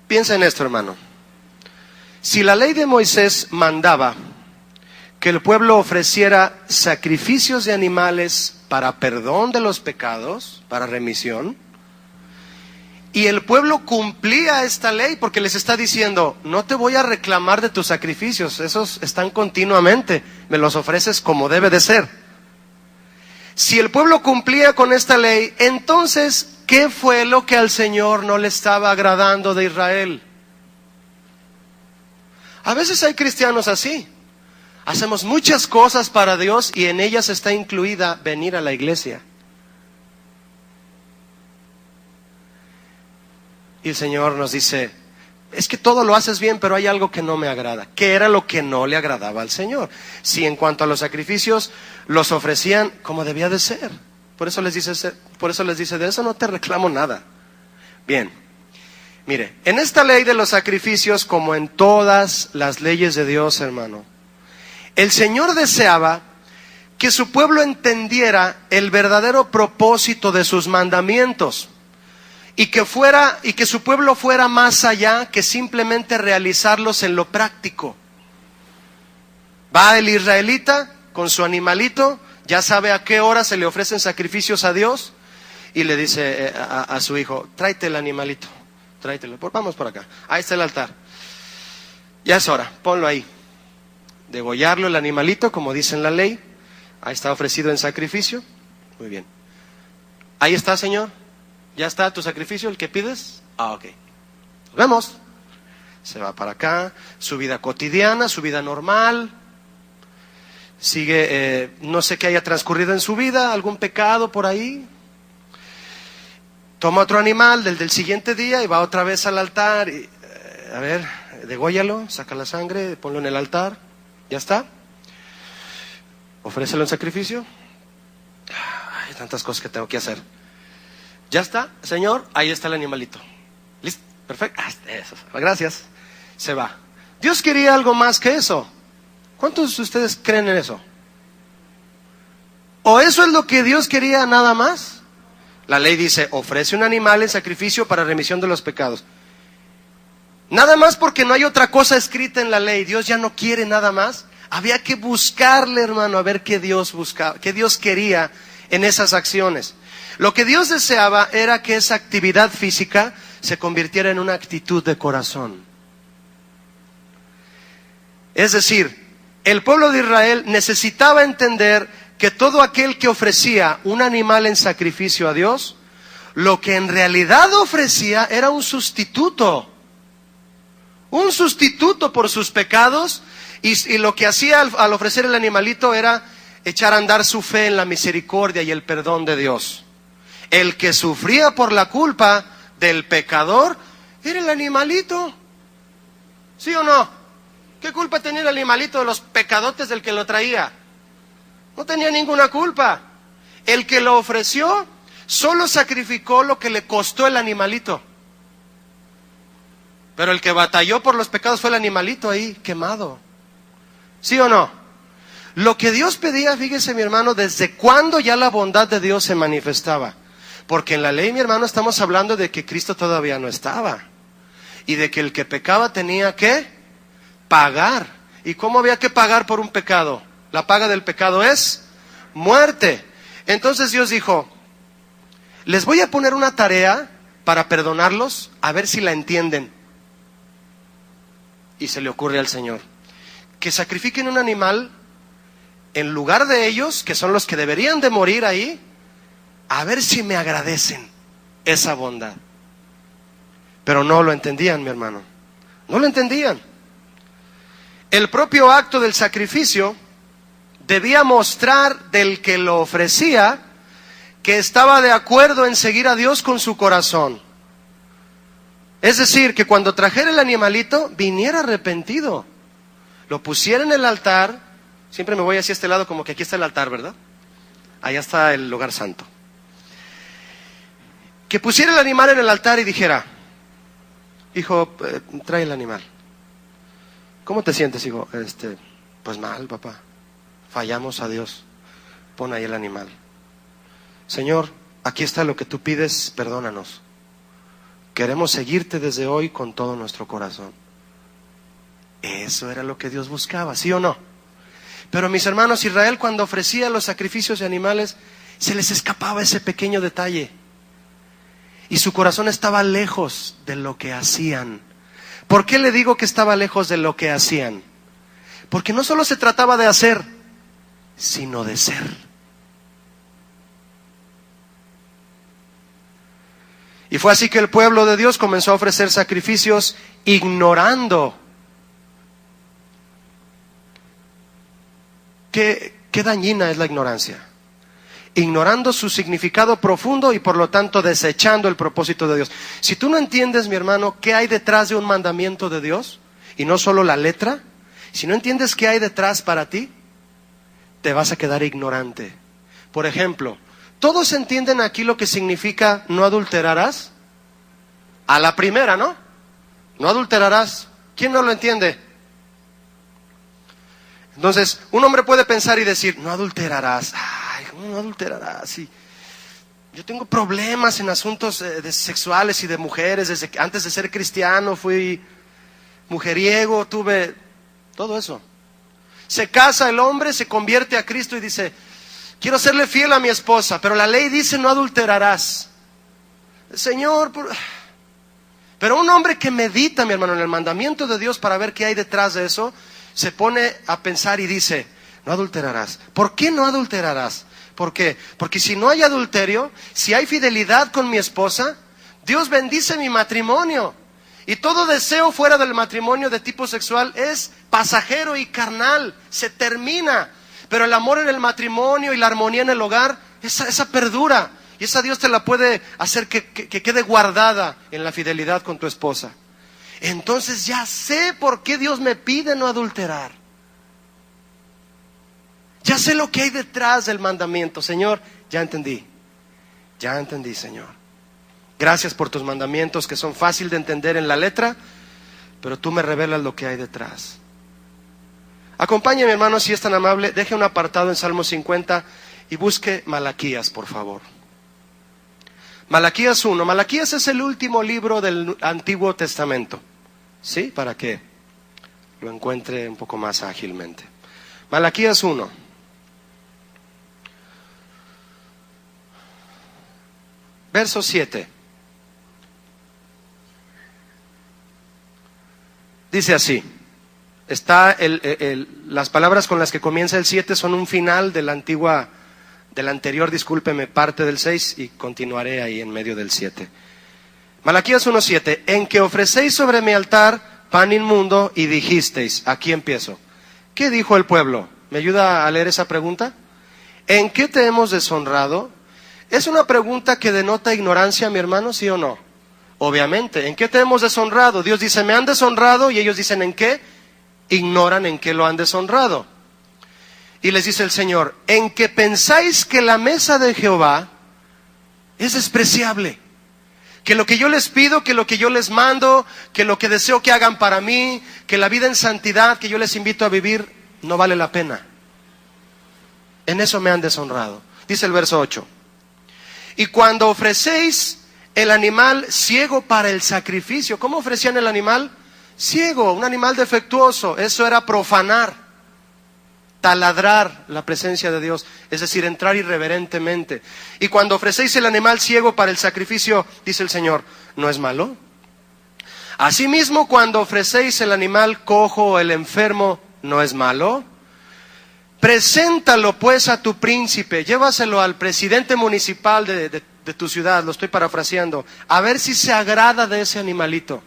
S1: Piensa en esto, hermano. Si la ley de Moisés mandaba que el pueblo ofreciera sacrificios de animales para perdón de los pecados, para remisión, y el pueblo cumplía esta ley porque les está diciendo, no te voy a reclamar de tus sacrificios, esos están continuamente, me los ofreces como debe de ser. Si el pueblo cumplía con esta ley, entonces, ¿qué fue lo que al Señor no le estaba agradando de Israel? A veces hay cristianos así. Hacemos muchas cosas para Dios y en ellas está incluida venir a la iglesia. Y el Señor nos dice, es que todo lo haces bien, pero hay algo que no me agrada. ¿Qué era lo que no le agradaba al Señor? Si en cuanto a los sacrificios los ofrecían como debía de ser. Por eso les dice, de eso no te reclamo nada. Bien, mire, en esta ley de los sacrificios, como en todas las leyes de Dios, hermano, el Señor deseaba que su pueblo entendiera el verdadero propósito de sus mandamientos. Y que su pueblo fuera más allá que simplemente realizarlos en lo práctico. Va el israelita con su animalito, ya sabe a qué hora se le ofrecen sacrificios a Dios, y le dice a su hijo, tráete el animalito, tráetelo, vamos por acá, ahí está el altar, ya es hora, ponlo ahí, degollarlo el animalito, como dice en la ley, ahí está ofrecido en sacrificio, muy bien, ahí está, Señor. ¿Ya está tu sacrificio, el que pides? Ok. Nos vemos. Se va para acá, su vida cotidiana, su vida normal. Sigue, no sé qué haya transcurrido en su vida, algún pecado por ahí. Toma otro animal del siguiente día y va otra vez al altar. Y, a ver, dególlalo, saca la sangre, ponlo en el altar. ¿Ya está? Ofrécelo en sacrificio. Hay tantas cosas que tengo que hacer. Ya está, Señor, ahí está el animalito. ¿Listo? Perfecto. Eso. Gracias. Se va. Dios quería algo más que eso. ¿Cuántos de ustedes creen en eso? ¿O eso es lo que Dios quería nada más? La ley dice, ofrece un animal en sacrificio para remisión de los pecados. Nada más porque no hay otra cosa escrita en la ley. Dios ya no quiere nada más. Había que buscarle, hermano, a ver qué Dios buscaba, qué Dios quería en esas acciones. Lo que Dios deseaba era que esa actividad física se convirtiera en una actitud de corazón. Es decir, el pueblo de Israel necesitaba entender que todo aquel que ofrecía un animal en sacrificio a Dios, lo que en realidad ofrecía era un sustituto por sus pecados, y lo que hacía al ofrecer el animalito era echar a andar su fe en la misericordia y el perdón de Dios. El que sufría por la culpa del pecador era el animalito. ¿Sí o no? ¿Qué culpa tenía el animalito de los pecadotes del que lo traía? No tenía ninguna culpa. El que lo ofreció solo sacrificó lo que le costó el animalito. Pero el que batalló por los pecados fue el animalito ahí quemado. ¿Sí o no? Lo que Dios pedía, fíjese mi hermano, desde cuándo ya la bondad de Dios se manifestaba. Porque en la ley, mi hermano, estamos hablando de que Cristo todavía no estaba. Y de que el que pecaba tenía que pagar. ¿Y cómo había que pagar por un pecado? La paga del pecado es muerte. Entonces Dios dijo, les voy a poner una tarea para perdonarlos, a ver si la entienden. Y se le ocurre al Señor que sacrifiquen un animal en lugar de ellos, que son los que deberían de morir ahí, a ver si me agradecen esa bondad. Pero no lo entendían, mi hermano. No lo entendían. El propio acto del sacrificio debía mostrar del que lo ofrecía que estaba de acuerdo en seguir a Dios con su corazón. Es decir, que cuando trajera el animalito, viniera arrepentido. Lo pusiera en el altar. Siempre me voy hacia este lado como que aquí está el altar, ¿verdad? Allá está el lugar santo. Que pusiera el animal en el altar y dijera, hijo, trae el animal. ¿Cómo te sientes, hijo? Pues mal, papá. Fallamos a Dios. Pon ahí el animal. Señor, aquí está lo que tú pides, perdónanos. Queremos seguirte desde hoy con todo nuestro corazón. Eso era lo que Dios buscaba, ¿sí o no? Pero mis hermanos, Israel cuando ofrecía los sacrificios de animales, se les escapaba ese pequeño detalle. Y su corazón estaba lejos de lo que hacían. ¿Por qué le digo que estaba lejos de lo que hacían? Porque no solo se trataba de hacer, sino de ser. Y fue así que el pueblo de Dios comenzó a ofrecer sacrificios ignorando. Qué dañina es la ignorancia. Ignorando su significado profundo y por lo tanto desechando el propósito de Dios. Si tú no entiendes, mi hermano, qué hay detrás de un mandamiento de Dios, y no solo la letra, si no entiendes qué hay detrás para ti, te vas a quedar ignorante. Por ejemplo, ¿todos entienden aquí lo que significa no adulterarás? A la primera, ¿no? No adulterarás. ¿Quién no lo entiende? Entonces, un hombre puede pensar y decir, no adulterarás. Ay, ¿cómo no adulterarás? Sí. Yo tengo problemas en asuntos sexuales y de mujeres. Desde que, antes de ser cristiano fui mujeriego, tuve todo eso. Se casa el hombre, se convierte a Cristo y dice, quiero serle fiel a mi esposa, pero la ley dice no adulterarás. Señor, pero un hombre que medita, mi hermano, en el mandamiento de Dios para ver qué hay detrás de eso, se pone a pensar y dice, no adulterarás. ¿Por qué no adulterarás? ¿Por qué? Porque si no hay adulterio, si hay fidelidad con mi esposa, Dios bendice mi matrimonio. Y todo deseo fuera del matrimonio de tipo sexual es pasajero y carnal, se termina. Pero el amor en el matrimonio y la armonía en el hogar, esa perdura. Y esa Dios te la puede hacer que quede guardada en la fidelidad con tu esposa. Entonces ya sé por qué Dios me pide no adulterar. Ya sé lo que hay detrás del mandamiento. Señor, ya entendí, Señor. Gracias por tus mandamientos que son fáciles de entender en la letra, pero tú me revelas lo que hay detrás. Acompáñame, hermano, si es tan amable, deje un apartado en Salmo 50 y busque Malaquías, por favor. Malaquías 1. Malaquías es el último libro del Antiguo Testamento. ¿Sí? Para que lo encuentre un poco más ágilmente. Malaquías 1. Verso 7. Dice así. Las palabras con las que comienza el 7 son un final de la anterior, parte del 6, y continuaré ahí en medio del 7. Malaquías 1:7, en que ofrecéis sobre mi altar pan inmundo y dijisteis, aquí empiezo. ¿Qué dijo el pueblo? ¿Me ayuda a leer esa pregunta? ¿En qué te hemos deshonrado? ¿Es una pregunta que denota ignorancia, mi hermano, sí o no? Obviamente, ¿en qué te hemos deshonrado? Dios dice, me han deshonrado, y ellos dicen, ¿en qué? Ignoran en qué lo han deshonrado. Y les dice el Señor, en que pensáis que la mesa de Jehová es despreciable, que lo que yo les pido, que lo que yo les mando, que lo que deseo que hagan para mí, que la vida en santidad que yo les invito a vivir, no vale la pena. En eso me han deshonrado. Dice el verso 8. Y cuando ofrecéis el animal ciego para el sacrificio, ¿cómo ofrecían el animal? Ciego, un animal defectuoso. Eso era profanar, taladrar la presencia de Dios, es decir, entrar irreverentemente. Y cuando ofrecéis el animal ciego para el sacrificio, dice el Señor, ¿no es malo? Asimismo, cuando ofrecéis el animal cojo o el enfermo, ¿no es malo? Preséntalo pues a tu príncipe, llévaselo al presidente municipal de tu ciudad, lo estoy parafraseando, a ver si se agrada de ese animalito.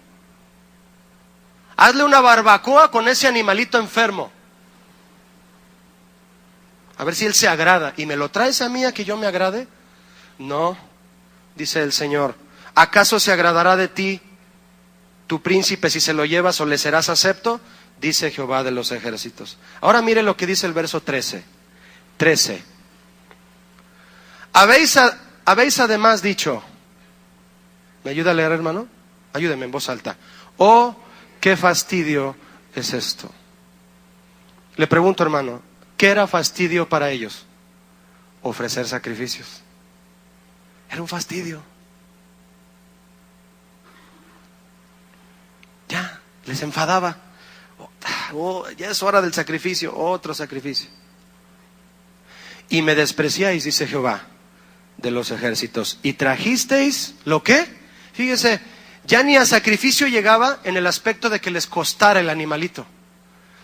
S1: Hazle una barbacoa con ese animalito enfermo. A ver si él se agrada. ¿Y me lo traes a mí a que yo me agrade? No, dice el Señor. ¿Acaso se agradará de ti tu príncipe si se lo llevas o le serás acepto? Dice Jehová de los ejércitos. Ahora mire lo que dice el verso 13. 13. Habéis además dicho, ¿me ayuda a leer, hermano? ayúdeme en voz alta. Oh, qué fastidio es esto. Le pregunto, hermano, ¿qué era fastidio para ellos? Ofrecer sacrificios. Era un fastidio. Ya, les enfadaba. Oh, ya es hora del sacrificio, otro sacrificio. Y me despreciáis, dice Jehová de los ejércitos, y trajisteis, ¿lo qué? Fíjese, ya ni a sacrificio llegaba en el aspecto de que les costara el animalito.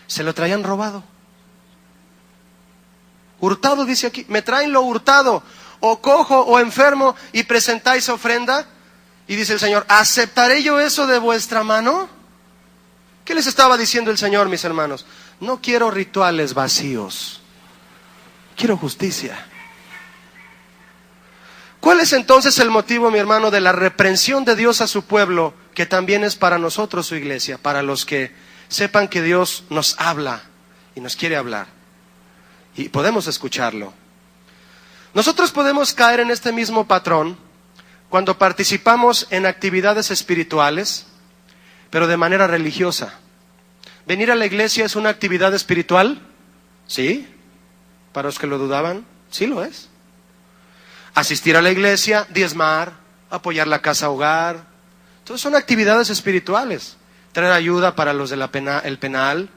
S1: Se lo traían robado. Hurtado, dice aquí, me traen lo hurtado, o cojo o enfermo, y presentáis ofrenda. Y dice el Señor, ¿aceptaré yo eso de vuestra mano? ¿Qué les estaba diciendo el Señor, mis hermanos? No quiero rituales vacíos, quiero justicia. ¿Cuál es entonces el motivo, mi hermano, de la reprensión de Dios a su pueblo, que también es para nosotros su iglesia, para los que sepan que Dios nos habla y nos quiere hablar y podemos escucharlo? Nosotros podemos caer en este mismo patrón cuando participamos en actividades espirituales, pero de manera religiosa. ¿Venir a la iglesia es una actividad espiritual? Sí. Para los que lo dudaban, sí lo es. Asistir a la iglesia, diezmar, apoyar la casa hogar, todas son actividades espirituales. Traer ayuda para los de el penal,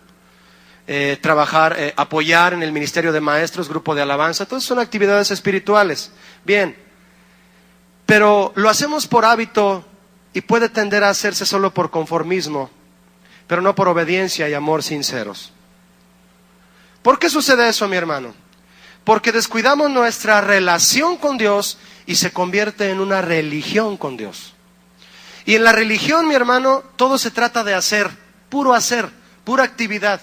S1: trabajar, apoyar en el ministerio de maestros, grupo de alabanza, todas son actividades espirituales. Bien, pero lo hacemos por hábito y puede tender a hacerse solo por conformismo, pero no por obediencia y amor sinceros. ¿Por qué sucede eso, mi hermano? Porque descuidamos nuestra relación con Dios y se convierte en una religión con Dios. Y en la religión, mi hermano, todo se trata de hacer, pura actividad.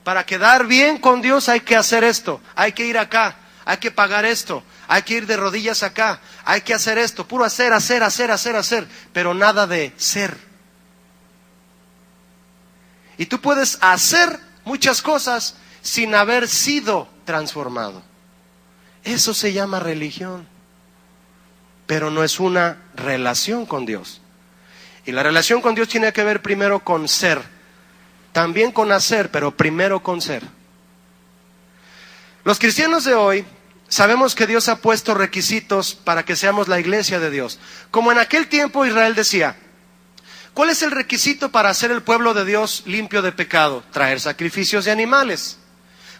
S1: Para quedar bien con Dios hay que hacer esto, hay que ir acá, hay que pagar esto, hay que ir de rodillas acá, hay que hacer esto, puro hacer, pero nada de ser. Y tú puedes hacer muchas cosas sin haber sido transformado. Eso se llama religión, pero no es una relación con Dios. Y la relación con Dios tiene que ver primero con ser, también con hacer, pero primero con ser. Los cristianos de hoy sabemos que Dios ha puesto requisitos para que seamos la iglesia de Dios. Como en aquel tiempo Israel decía, ¿cuál es el requisito para hacer el pueblo de Dios limpio de pecado? Traer sacrificios de animales.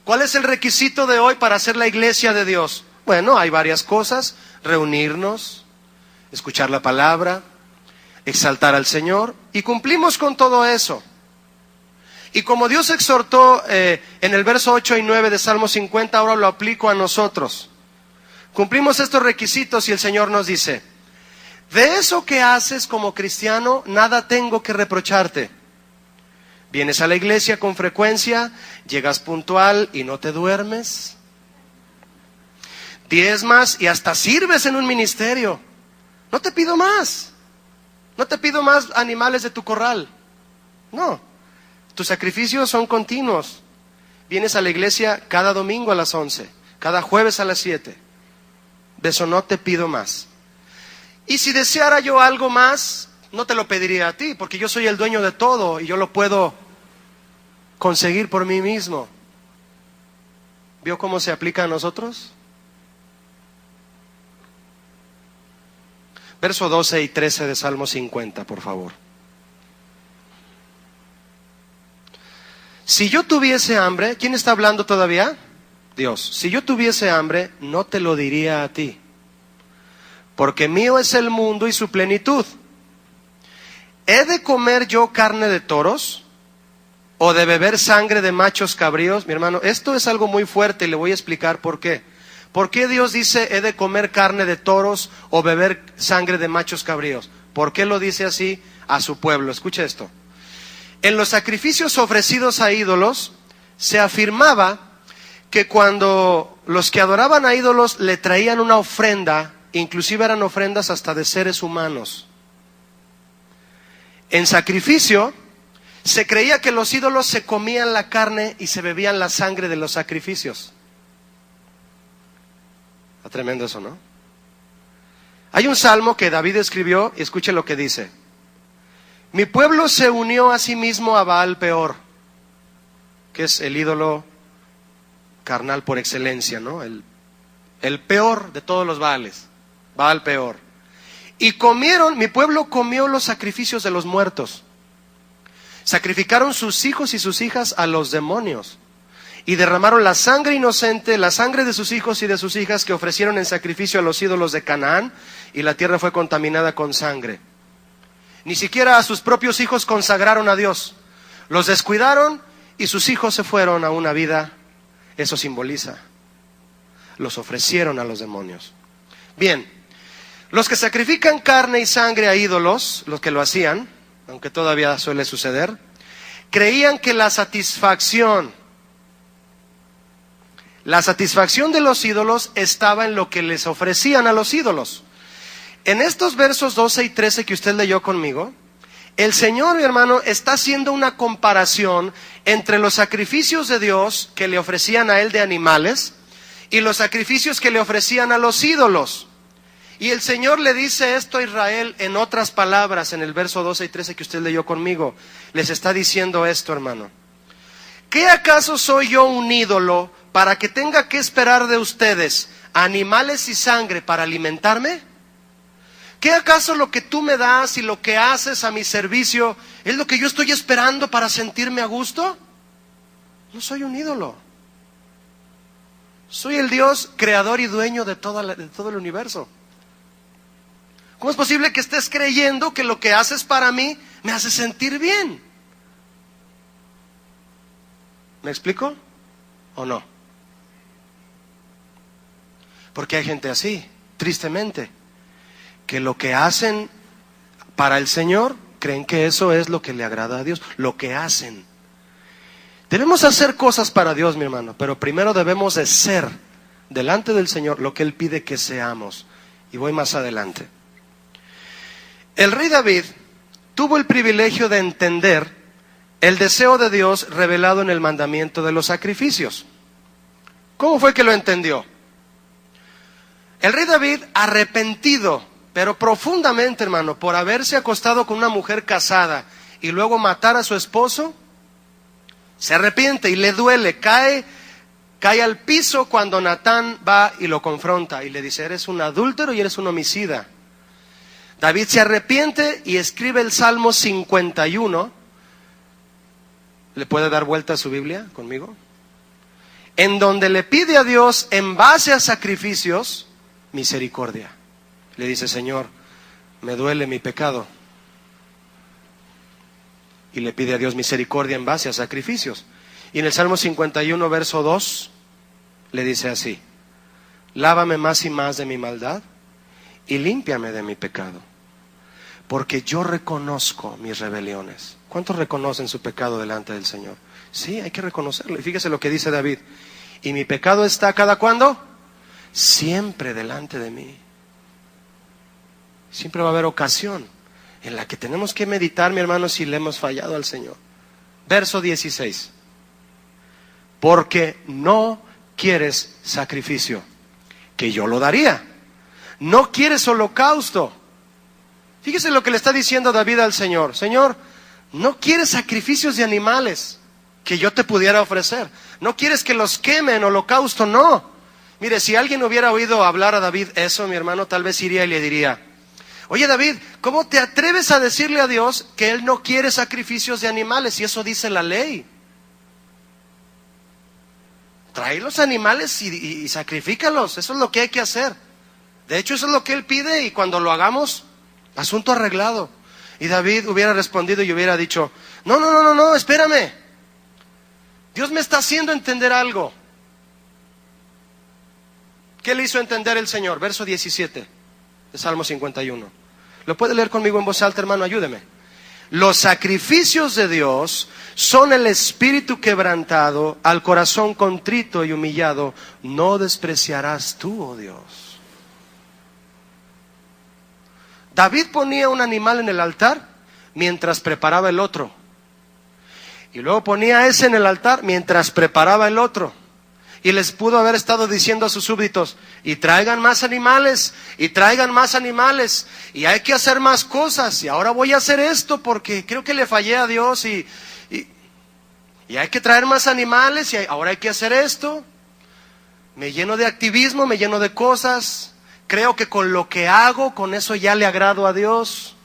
S1: ¿Cuál es el requisito de hoy para hacer la iglesia de Dios? Bueno, hay varias cosas: reunirnos, escuchar la palabra, exaltar al Señor, y cumplimos con todo eso. Y como Dios exhortó en el verso 8 y 9 de Salmo 50, ahora lo aplico a nosotros. Cumplimos estos requisitos y el Señor nos dice, de eso que haces como cristiano, nada tengo que reprocharte. Vienes a la iglesia con frecuencia, llegas puntual y no te duermes. Diezmas y hasta sirves en un ministerio. No te pido más. No te pido más animales de tu corral. No. Tus sacrificios son continuos. Vienes a la iglesia cada domingo a las 11, cada jueves a las 7. De eso no te pido más. Y si deseara yo algo más, no te lo pediría a ti, porque yo soy el dueño de todo y yo lo puedo conseguir por mí mismo. ¿Vio cómo se aplica a nosotros? Verso 12 y 13 de Salmo 50, por favor. Si yo tuviese hambre, ¿quién está hablando todavía? Dios. Si yo tuviese hambre, no te lo diría a ti, porque mío es el mundo y su plenitud. ¿He de comer yo carne de toros o de beber sangre de machos cabríos? Mi hermano, esto es algo muy fuerte y le voy a explicar por qué. ¿Por qué Dios dice he de comer carne de toros o beber sangre de machos cabríos? ¿Por qué lo dice así a su pueblo? Escuche esto. En los sacrificios ofrecidos a ídolos se afirmaba que cuando los que adoraban a ídolos le traían una ofrenda, inclusive eran ofrendas hasta de seres humanos. En sacrificio se creía que los ídolos se comían la carne y se bebían la sangre de los sacrificios. Está tremendo eso, ¿no? Hay un salmo que David escribió y escuche lo que dice. mi pueblo se unió a sí mismo a Baal Peor, que es el ídolo carnal por excelencia, ¿no? El peor de todos los Baales, Baal Peor. Y mi pueblo comió los sacrificios de los muertos. Sacrificaron sus hijos y sus hijas a los demonios. Y derramaron la sangre inocente, la sangre de sus hijos y de sus hijas que ofrecieron en sacrificio a los ídolos de Canaán, y la tierra fue contaminada con sangre. Ni siquiera a sus propios hijos consagraron a Dios. Los descuidaron y sus hijos se fueron a una vida, eso simboliza, los ofrecieron a los demonios. Bien, los que sacrifican carne y sangre a ídolos, los que lo hacían, aunque todavía suele suceder, creían que la satisfacción de los ídolos estaba en lo que les ofrecían a los ídolos. En estos versos 12 y 13 que usted leyó conmigo, el Señor, mi hermano, está haciendo una comparación entre los sacrificios de Dios que le ofrecían a Él de animales y los sacrificios que le ofrecían a los ídolos. Y el Señor le dice esto a Israel en otras palabras, en el verso 12 y 13 que usted leyó conmigo. Les está diciendo esto, hermano. ¿Qué acaso soy yo un ídolo para que tenga que esperar de ustedes animales y sangre para alimentarme? ¿Qué acaso lo que tú me das y lo que haces a mi servicio es lo que yo estoy esperando para sentirme a gusto? No soy un ídolo. Soy el Dios creador y dueño de todo el universo. ¿Cómo es posible que estés creyendo que lo que haces para mí me hace sentir bien? ¿Me explico o no? Porque hay gente así, tristemente, que lo que hacen para el Señor, creen que eso es lo que le agrada a Dios, lo que hacen. Debemos hacer cosas para Dios, mi hermano, pero primero debemos de ser delante del Señor lo que Él pide que seamos. Y voy más adelante. El rey David tuvo el privilegio de entender el deseo de Dios revelado en el mandamiento de los sacrificios. ¿Cómo fue que lo entendió? El rey David, arrepentido, pero profundamente, hermano, por haberse acostado con una mujer casada y luego matar a su esposo, se arrepiente y le duele, cae al piso cuando Natán va y lo confronta y le dice: eres un adúltero y eres un homicida. David se arrepiente y escribe el Salmo 51. ¿Le puede dar vuelta a su Biblia conmigo? En donde le pide a Dios, en base a sacrificios, misericordia. Le dice: Señor, me duele mi pecado. Y le pide a Dios misericordia en base a sacrificios. Y en el Salmo 51, verso 2, le dice así: lávame más y más de mi maldad y límpiame de mi pecado, porque yo reconozco mis rebeliones. ¿Cuántos reconocen su pecado delante del Señor? Sí, hay que reconocerlo. Y fíjese lo que dice David: y mi pecado está ¿cada cuándo? Siempre delante de mí. Siempre va a haber ocasión en la que tenemos que meditar, mi hermano, si le hemos fallado al Señor. Verso 16. Porque no quieres sacrificio, que yo lo daría. No quieres holocausto. Fíjese lo que le está diciendo David al Señor: Señor, no quieres sacrificios de animales que yo te pudiera ofrecer. No quieres que los queme en holocausto, no. Mire, si alguien hubiera oído hablar a David eso, mi hermano, tal vez iría y le diría: oye David, ¿cómo te atreves a decirle a Dios que Él no quiere sacrificios de animales? Y eso dice la ley. Trae los animales y sacrifícalos. Eso es lo que hay que hacer. De hecho, eso es lo que Él pide, y cuando lo hagamos, asunto arreglado. Y David hubiera respondido y hubiera dicho: no, espérame. Dios me está haciendo entender algo. ¿Qué le hizo entender el Señor? Verso 17 de Salmo 51. ¿Lo puede leer conmigo en voz alta, hermano? Ayúdeme. Los sacrificios de Dios son el espíritu quebrantado, al corazón contrito y humillado no despreciarás tú, oh Dios. David ponía un animal en el altar mientras preparaba el otro. Y luego ponía ese en el altar mientras preparaba el otro. Y les pudo haber estado diciendo a sus súbditos, y traigan más animales, y traigan más animales, y hay que hacer más cosas, y ahora voy a hacer esto porque creo que le fallé a Dios, y hay que traer más animales, y ahora hay que hacer esto. Me lleno de activismo, me lleno de cosas, creo que con lo que hago, con eso ya le agrado a Dios.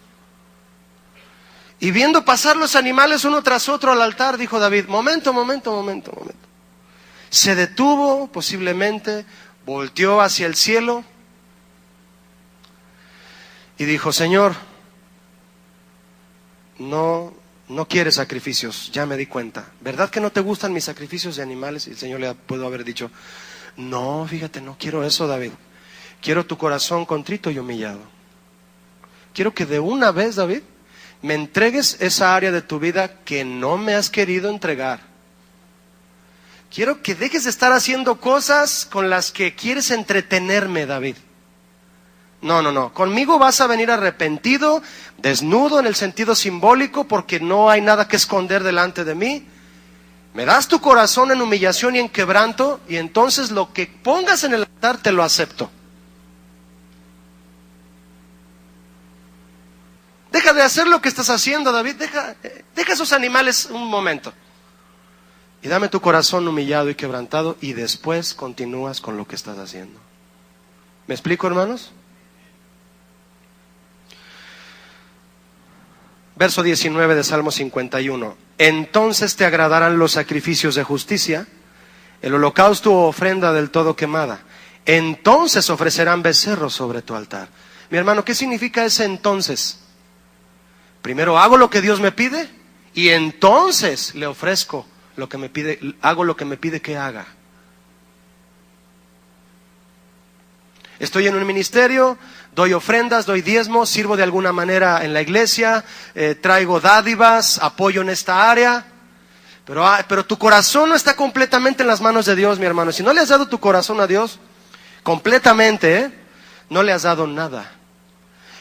S1: Y viendo pasar los animales uno tras otro al altar, dijo David, momento. Se detuvo posiblemente, volteó hacia el cielo y dijo, Señor, no quieres sacrificios, ya me di cuenta. ¿Verdad que no te gustan mis sacrificios de animales? Y el Señor le pudo haber dicho, no, fíjate, no quiero eso, David. Quiero tu corazón contrito y humillado. Quiero que de una vez, David, me entregues esa área de tu vida que no me has querido entregar. Quiero que dejes de estar haciendo cosas con las que quieres entretenerme, David. No. Conmigo vas a venir arrepentido, desnudo en el sentido simbólico, porque no hay nada que esconder delante de mí. Me das tu corazón en humillación y en quebranto, y entonces lo que pongas en el altar te lo acepto. Deja de hacer lo que estás haciendo, David. Deja esos animales un momento. Y dame tu corazón humillado y quebrantado, y después continúas con lo que estás haciendo. ¿Me explico, hermanos? Verso 19 de Salmo 51. Entonces te agradarán los sacrificios de justicia, el holocausto o ofrenda del todo quemada. Entonces ofrecerán becerros sobre tu altar. Mi hermano, ¿qué significa ese entonces? Primero hago lo que Dios me pide, y entonces le ofrezco lo que me pide, hago lo que me pide que haga. Estoy en un ministerio, doy ofrendas, doy diezmos, sirvo de alguna manera en la iglesia, traigo dádivas, apoyo en esta área, pero tu corazón no está completamente en las manos de Dios, mi hermano. Si no le has dado tu corazón a Dios completamente, no le has dado nada.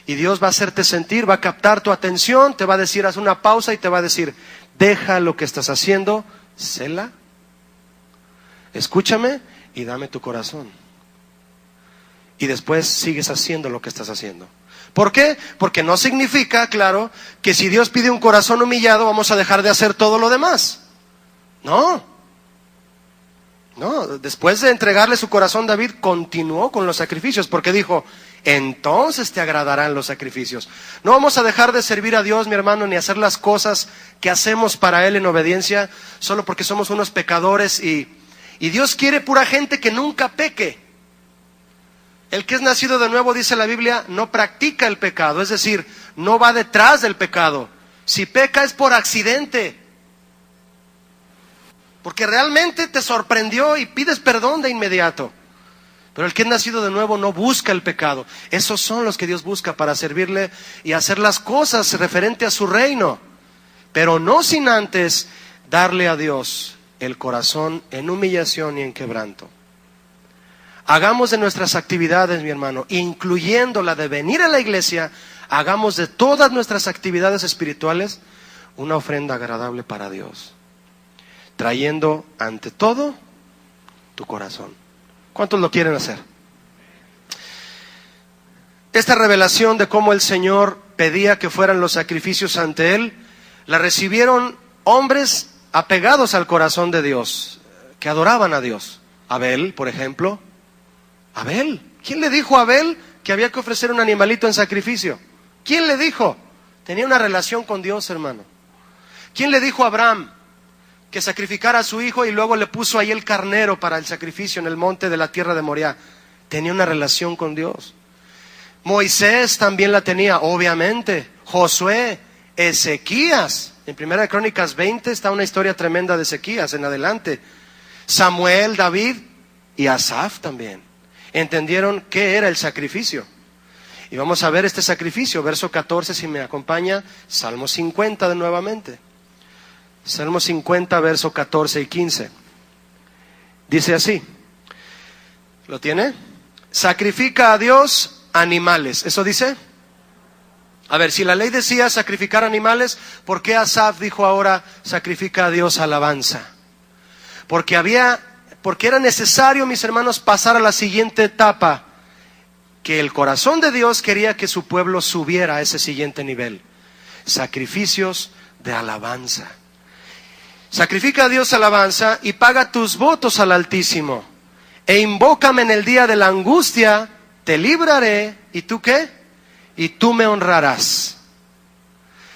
S1: Y Dios va a hacerte sentir, va a captar tu atención, te va a decir, haz una pausa, y te va a decir, deja lo que estás haciendo, cela, escúchame y dame tu corazón. Y después sigues haciendo lo que estás haciendo. ¿Por qué? Porque no significa, claro, que si Dios pide un corazón humillado vamos a dejar de hacer todo lo demás. No, después de entregarle su corazón, David continuó con los sacrificios, porque dijo, entonces te agradarán los sacrificios. No vamos a dejar de servir a Dios, mi hermano, ni hacer las cosas que hacemos para Él en obediencia, solo porque somos unos pecadores, y Dios quiere pura gente que nunca peque. El que es nacido de nuevo, dice la Biblia, no practica el pecado, es decir, no va detrás del pecado. Si peca es por accidente, porque realmente te sorprendió y pides perdón de inmediato. Pero el que es nacido de nuevo no busca el pecado. Esos son los que Dios busca para servirle y hacer las cosas referente a su reino, pero no sin antes darle a Dios el corazón en humillación y en quebranto. Hagamos de nuestras actividades, mi hermano, incluyendo la de venir a la iglesia, hagamos de todas nuestras actividades espirituales una ofrenda agradable para Dios, trayendo ante todo tu corazón. ¿Cuántos lo quieren hacer? Esta revelación de cómo el Señor pedía que fueran los sacrificios ante Él, la recibieron hombres apegados al corazón de Dios, que adoraban a Dios. Abel, por ejemplo. Abel. ¿Quién le dijo a Abel que había que ofrecer un animalito en sacrificio? ¿Quién le dijo? Tenía una relación con Dios, hermano. ¿Quién le dijo a Abraham que sacrificara a su hijo y luego le puso ahí el carnero para el sacrificio en el monte de la tierra de Moriah? Tenía una relación con Dios. Moisés también la tenía, obviamente. Josué, Ezequías. En 1 Crónicas 20 está una historia tremenda de Ezequías en adelante. Samuel, David y Asaf también entendieron qué era el sacrificio. Y vamos a ver este sacrificio, verso 14, si me acompaña, Salmo 50 de nuevamente. Salmo 50, verso 14 y 15. Dice así. ¿Lo tiene? Sacrifica a Dios animales. ¿Eso dice? A ver, si la ley decía sacrificar animales, ¿por qué Asaf dijo ahora sacrifica a Dios alabanza? Porque había porque era necesario, mis hermanos, pasar a la siguiente etapa, que el corazón de Dios quería que su pueblo subiera a ese siguiente nivel. Sacrificios de alabanza. Sacrifica a Dios alabanza y paga tus votos al Altísimo. E invócame en el día de la angustia, te libraré. ¿Y tú qué? Y tú me honrarás.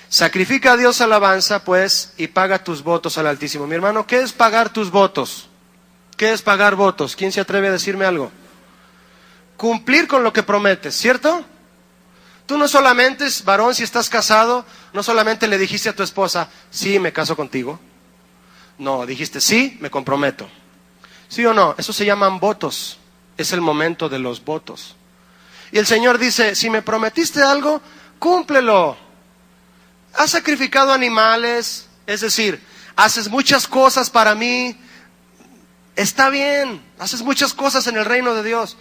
S1: Sacrifica a Dios alabanza, pues, y paga tus votos al Altísimo. Mi hermano, ¿qué es pagar tus votos? ¿Qué es pagar votos? ¿Quién se atreve a decirme algo? Cumplir con lo que prometes, ¿cierto? Tú no solamente, varón, si estás casado, no solamente le dijiste a tu esposa, sí, me caso contigo. No, dijiste, sí, me comprometo. ¿Sí o no? Eso se llaman votos. Es el momento de los votos. Y el Señor dice, si me prometiste algo, cúmplelo. Has sacrificado animales, es decir, haces muchas cosas para mí. Está bien, haces muchas cosas en el reino de Dios.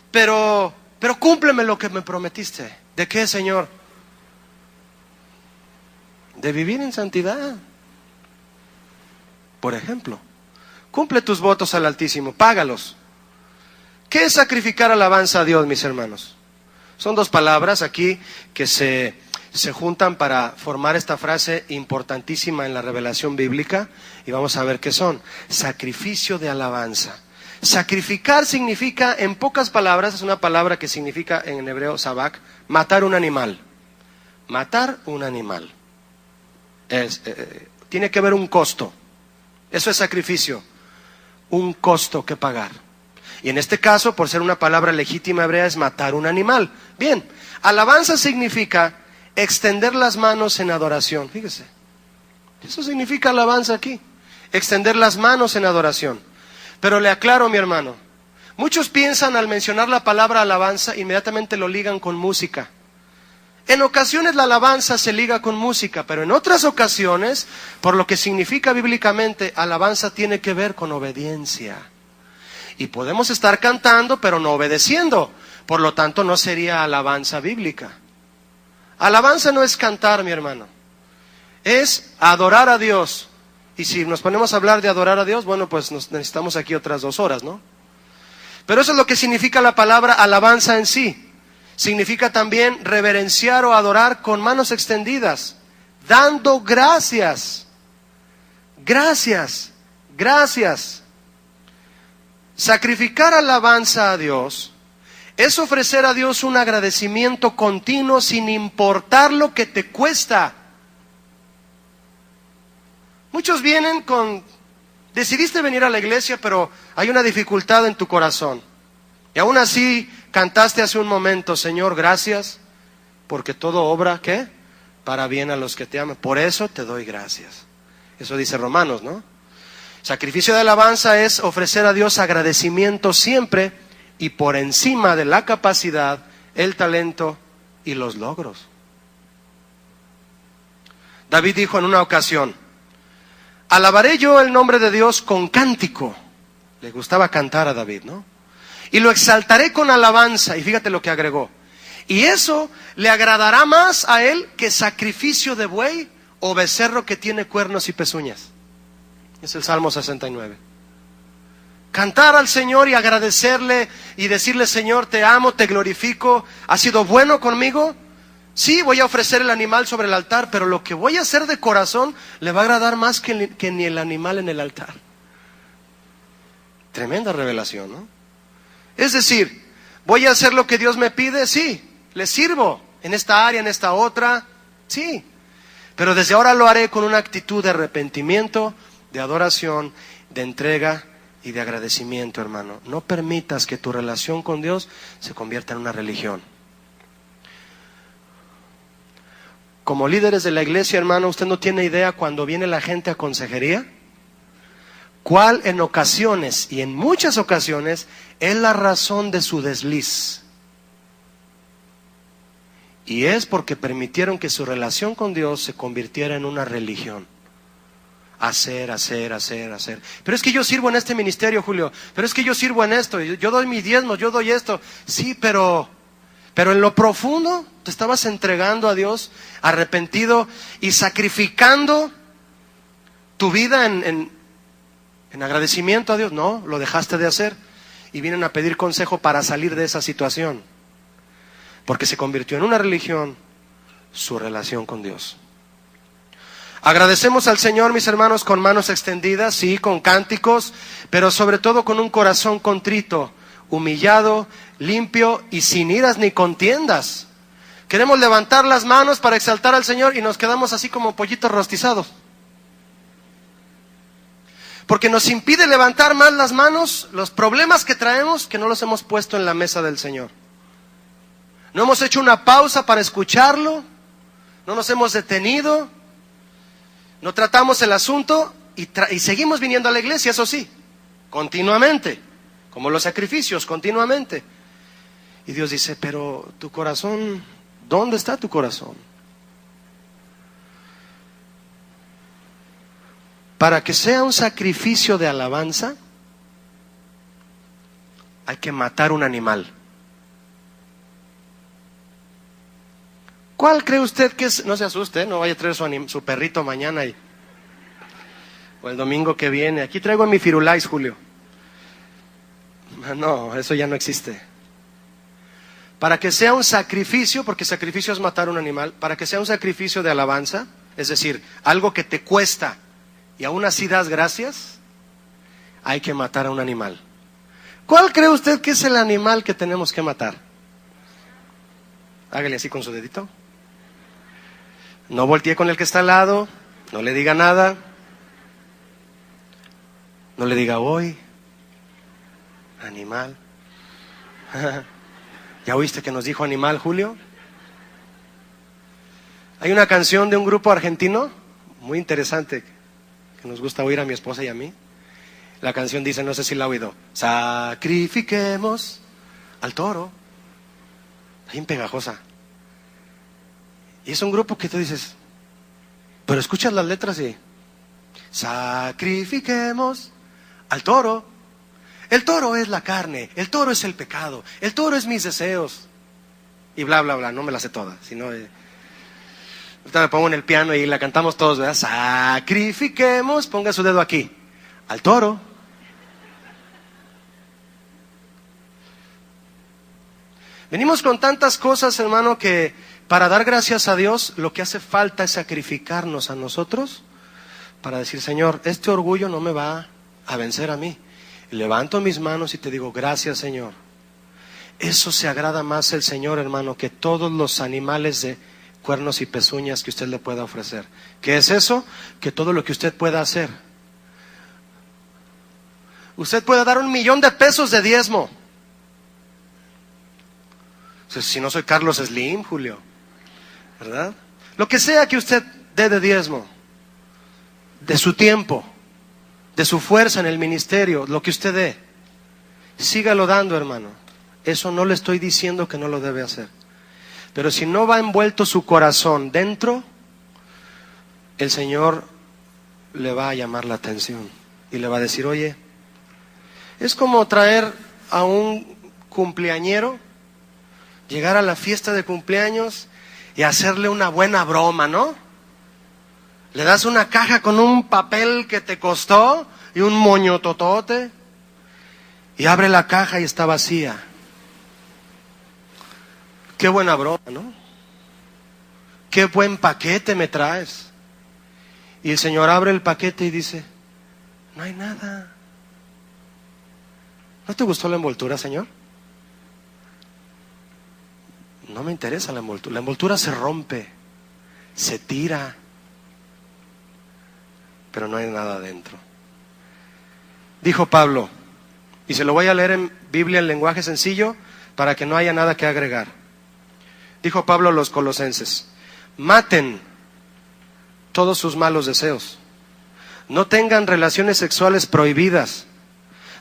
S1: Pero cúmpleme lo que me prometiste. ¿De qué, Señor? De vivir en santidad. Por ejemplo, cumple tus votos al Altísimo, págalos. ¿Qué es sacrificar alabanza a Dios, mis hermanos? Son dos palabras aquí que se juntan para formar esta frase importantísima en la revelación bíblica, y vamos a ver qué son. Sacrificio de alabanza. Sacrificar significa, en pocas palabras, es una palabra que significa en hebreo sabak, matar un animal. Matar un animal. Tiene que haber un costo. Eso es sacrificio. Un costo que pagar. Y en este caso, por ser una palabra legítima hebrea, es matar un animal. Bien, alabanza significa extender las manos en adoración. Fíjese, eso significa alabanza aquí. Extender las manos en adoración. Pero le aclaro, mi hermano, muchos piensan al mencionar la palabra alabanza, inmediatamente lo ligan con música. En ocasiones la alabanza se liga con música, pero en otras ocasiones, por lo que significa bíblicamente, alabanza tiene que ver con obediencia. Y podemos estar cantando, pero no obedeciendo. Por lo tanto, no sería alabanza bíblica. Alabanza no es cantar, mi hermano. Es adorar a Dios. Y si nos ponemos a hablar de adorar a Dios, bueno, pues necesitamos aquí otras 2 horas, ¿no? Pero eso es lo que significa la palabra alabanza en sí. Significa también reverenciar o adorar con manos extendidas, dando gracias. Gracias, gracias. Sacrificar alabanza a Dios es ofrecer a Dios un agradecimiento continuo sin importar lo que te cuesta. Muchos vienen decidiste venir a la iglesia, pero hay una dificultad en tu corazón. Y aún así cantaste hace un momento, Señor, gracias, porque todo obra, ¿qué? Para bien a los que te aman. Por eso te doy gracias. Eso dice Romanos, ¿no? Sacrificio de alabanza es ofrecer a Dios agradecimiento siempre y por encima de la capacidad, el talento y los logros. David dijo en una ocasión, alabaré yo el nombre de Dios con cántico. Le gustaba cantar a David, ¿no? Y lo exaltaré con alabanza. Y fíjate lo que agregó. Y eso le agradará más a él que sacrificio de buey o becerro que tiene cuernos y pezuñas. Es el Salmo 69. Cantar al Señor y agradecerle y decirle, Señor, te amo, te glorifico, has sido bueno conmigo. Sí, voy a ofrecer el animal sobre el altar, pero lo que voy a hacer de corazón le va a agradar más que ni el animal en el altar. Tremenda revelación, ¿no? Es decir, voy a hacer lo que Dios me pide, sí, le sirvo en esta área, en esta otra, sí. Pero desde ahora lo haré con una actitud de arrepentimiento, de adoración, de entrega y de agradecimiento, hermano. No permitas que tu relación con Dios se convierta en una religión. Como líderes de la iglesia, hermano, usted no tiene idea cuando viene la gente a consejería, cuál en ocasiones y en muchas ocasiones es la razón de su desliz. Y es porque permitieron que su relación con Dios se convirtiera en una religión. Hacer. Pero es que yo sirvo en este ministerio, Julio. Pero es que yo sirvo en esto. Yo doy mis diezmos, yo doy esto. Sí, pero en lo profundo te estabas entregando a Dios, arrepentido y sacrificando tu vida en En agradecimiento a Dios, no, lo dejaste de hacer. Y vienen a pedir consejo para salir de esa situación. Porque se convirtió en una religión su relación con Dios. Agradecemos al Señor, mis hermanos, con manos extendidas, sí, con cánticos, pero sobre todo con un corazón contrito, humillado, limpio y sin iras ni contiendas. Queremos levantar las manos para exaltar al Señor y nos quedamos así como pollitos rostizados. Porque nos impide levantar más las manos los problemas que traemos, que no los hemos puesto en la mesa del Señor. No hemos hecho una pausa para escucharlo, no nos hemos detenido, no tratamos el asunto y seguimos viniendo a la iglesia, eso sí, continuamente, como los sacrificios, continuamente. Y Dios dice, pero tu corazón, ¿dónde está tu corazón? Para que sea un sacrificio de alabanza, hay que matar un animal. ¿Cuál cree usted que es? No se asuste, no vaya a traer su perrito mañana o el domingo que viene. Aquí traigo mi Firulais, Julio. No, eso ya no existe. Para que sea un sacrificio, porque sacrificio es matar un animal, para que sea un sacrificio de alabanza, es decir, algo que te cuesta y aún así das gracias, hay que matar a un animal. ¿Cuál cree usted que es el animal que tenemos que matar? Hágale así con su dedito. No voltee con el que está al lado, no le diga nada, no le diga hoy, animal. ¿Ya oíste que nos dijo animal, Julio? Hay una canción de un grupo argentino muy interesante que nos gusta oír a mi esposa y a mí. La canción dice, no sé si la ha oído: sacrifiquemos al toro. Está bien pegajosa. Y es un grupo que tú dices, pero escuchas las letras y sacrifiquemos al toro. El toro es la carne, el toro es el pecado, el toro es mis deseos. Y bla, bla, bla, no me la sé toda, sino ahorita me pongo en el piano y la cantamos todos, ¿verdad? Sacrifiquemos, ponga su dedo aquí, al toro. Venimos con tantas cosas, hermano, que para dar gracias a Dios, lo que hace falta es sacrificarnos a nosotros para decir, Señor, este orgullo no me va a vencer a mí. Y levanto mis manos y te digo, gracias, Señor. Eso se agrada más el Señor, hermano, que todos los animales de cuernos y pezuñas que usted le pueda ofrecer. ¿Qué es eso? Que todo lo que usted pueda hacer. Usted puede dar $1,000,000 de diezmo. Si no soy Carlos Slim, Julio, ¿verdad? Lo que sea que usted dé de diezmo, de su tiempo, de su fuerza en el ministerio, lo que usted dé, sígalo dando, hermano. Eso no le estoy diciendo que no lo debe hacer. Pero si no va envuelto su corazón dentro, el Señor le va a llamar la atención y le va a decir, oye, es como traer a un cumpleañero, llegar a la fiesta de cumpleaños y hacerle una buena broma, ¿no? Le das una caja con un papel que te costó y un moño totote y abre la caja y está vacía. Qué buena broma, ¿no? Qué buen paquete me traes. Y el Señor abre el paquete y dice, no hay nada. ¿No te gustó la envoltura, Señor? No me interesa la envoltura. La envoltura se rompe, se tira, pero no hay nada adentro. Dijo Pablo, y se lo voy a leer en Biblia en lenguaje sencillo para que no haya nada que agregar. Dijo Pablo a los colosenses, maten todos sus malos deseos, no tengan relaciones sexuales prohibidas,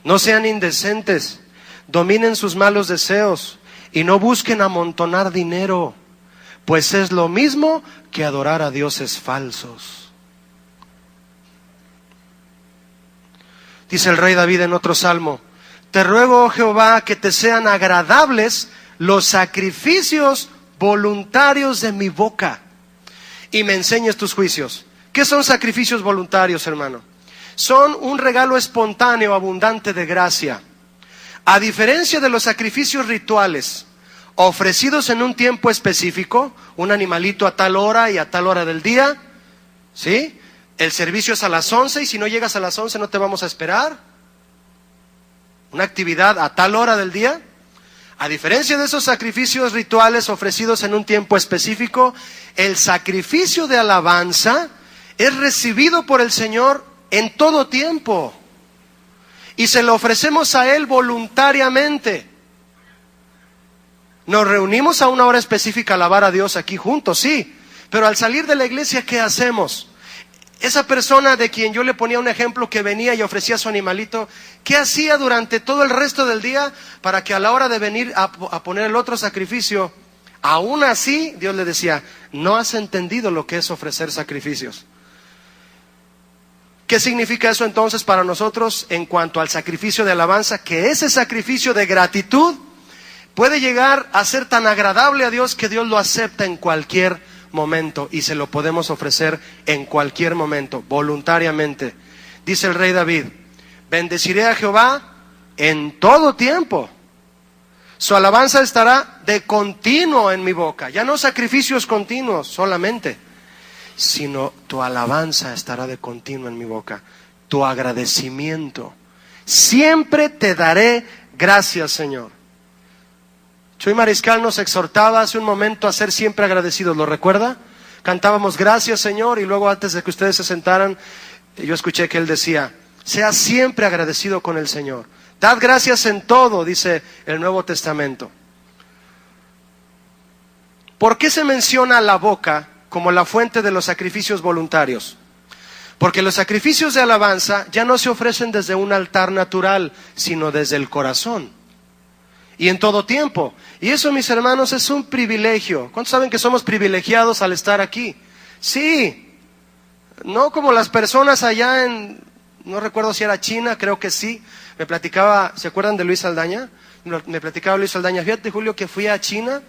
S1: no sean indecentes, dominen sus malos deseos y no busquen amontonar dinero, pues es lo mismo que adorar a dioses falsos. Dice el rey David en otro salmo, te ruego, oh Jehová, que te sean agradables los sacrificios voluntarios de mi boca y me enseñes tus juicios. ¿Qué son sacrificios voluntarios, hermano? son un regalo espontáneo, abundante de gracia. A diferencia de los sacrificios rituales, ofrecidos en un tiempo específico, un animalito a tal hora y a tal hora del día, ¿sí? El servicio es a las 11 y si no llegas a las 11 no te vamos a esperar. Una actividad a tal hora del día. A diferencia de esos sacrificios rituales ofrecidos en un tiempo específico, el sacrificio de alabanza es recibido por el Señor en todo tiempo. Y se lo ofrecemos a Él voluntariamente. Nos reunimos a una hora específica a alabar a Dios aquí juntos, sí. Pero al salir de la iglesia, ¿qué hacemos? Esa persona de quien yo le ponía un ejemplo que venía y ofrecía su animalito, ¿qué hacía durante todo el resto del día para que a la hora de venir a poner el otro sacrificio, aún así Dios le decía, no has entendido lo que es ofrecer sacrificios? ¿Qué significa eso entonces para nosotros en cuanto al sacrificio de alabanza? Que ese sacrificio de gratitud puede llegar a ser tan agradable a Dios que Dios lo acepta en cualquier momento y se lo podemos ofrecer en cualquier momento, voluntariamente. Dice el rey David, bendeciré a Jehová en todo tiempo. Su alabanza estará de continuo en mi boca. Ya no sacrificios continuos solamente, sino tu alabanza estará de continuo en mi boca. Tu agradecimiento. Siempre te daré gracias, Señor. Chuy Mariscal nos exhortaba hace un momento a ser siempre agradecidos, ¿lo recuerda? Cantábamos gracias, Señor, y luego antes de que ustedes se sentaran, yo escuché que él decía, sea siempre agradecido con el Señor. Dad gracias en todo, dice el Nuevo Testamento. ¿Por qué se menciona la boca como la fuente de los sacrificios voluntarios? Porque los sacrificios de alabanza ya no se ofrecen desde un altar natural, sino desde el corazón. Y en todo tiempo. Y eso, mis hermanos, es un privilegio. ¿Cuántos saben que somos privilegiados al estar aquí? Sí. No como las personas allá en, no recuerdo si era China, creo que sí. Me platicaba, ¿se acuerdan de Luis Saldaña? Me platicaba Luis Saldaña, fíjate, Julio, que fui a China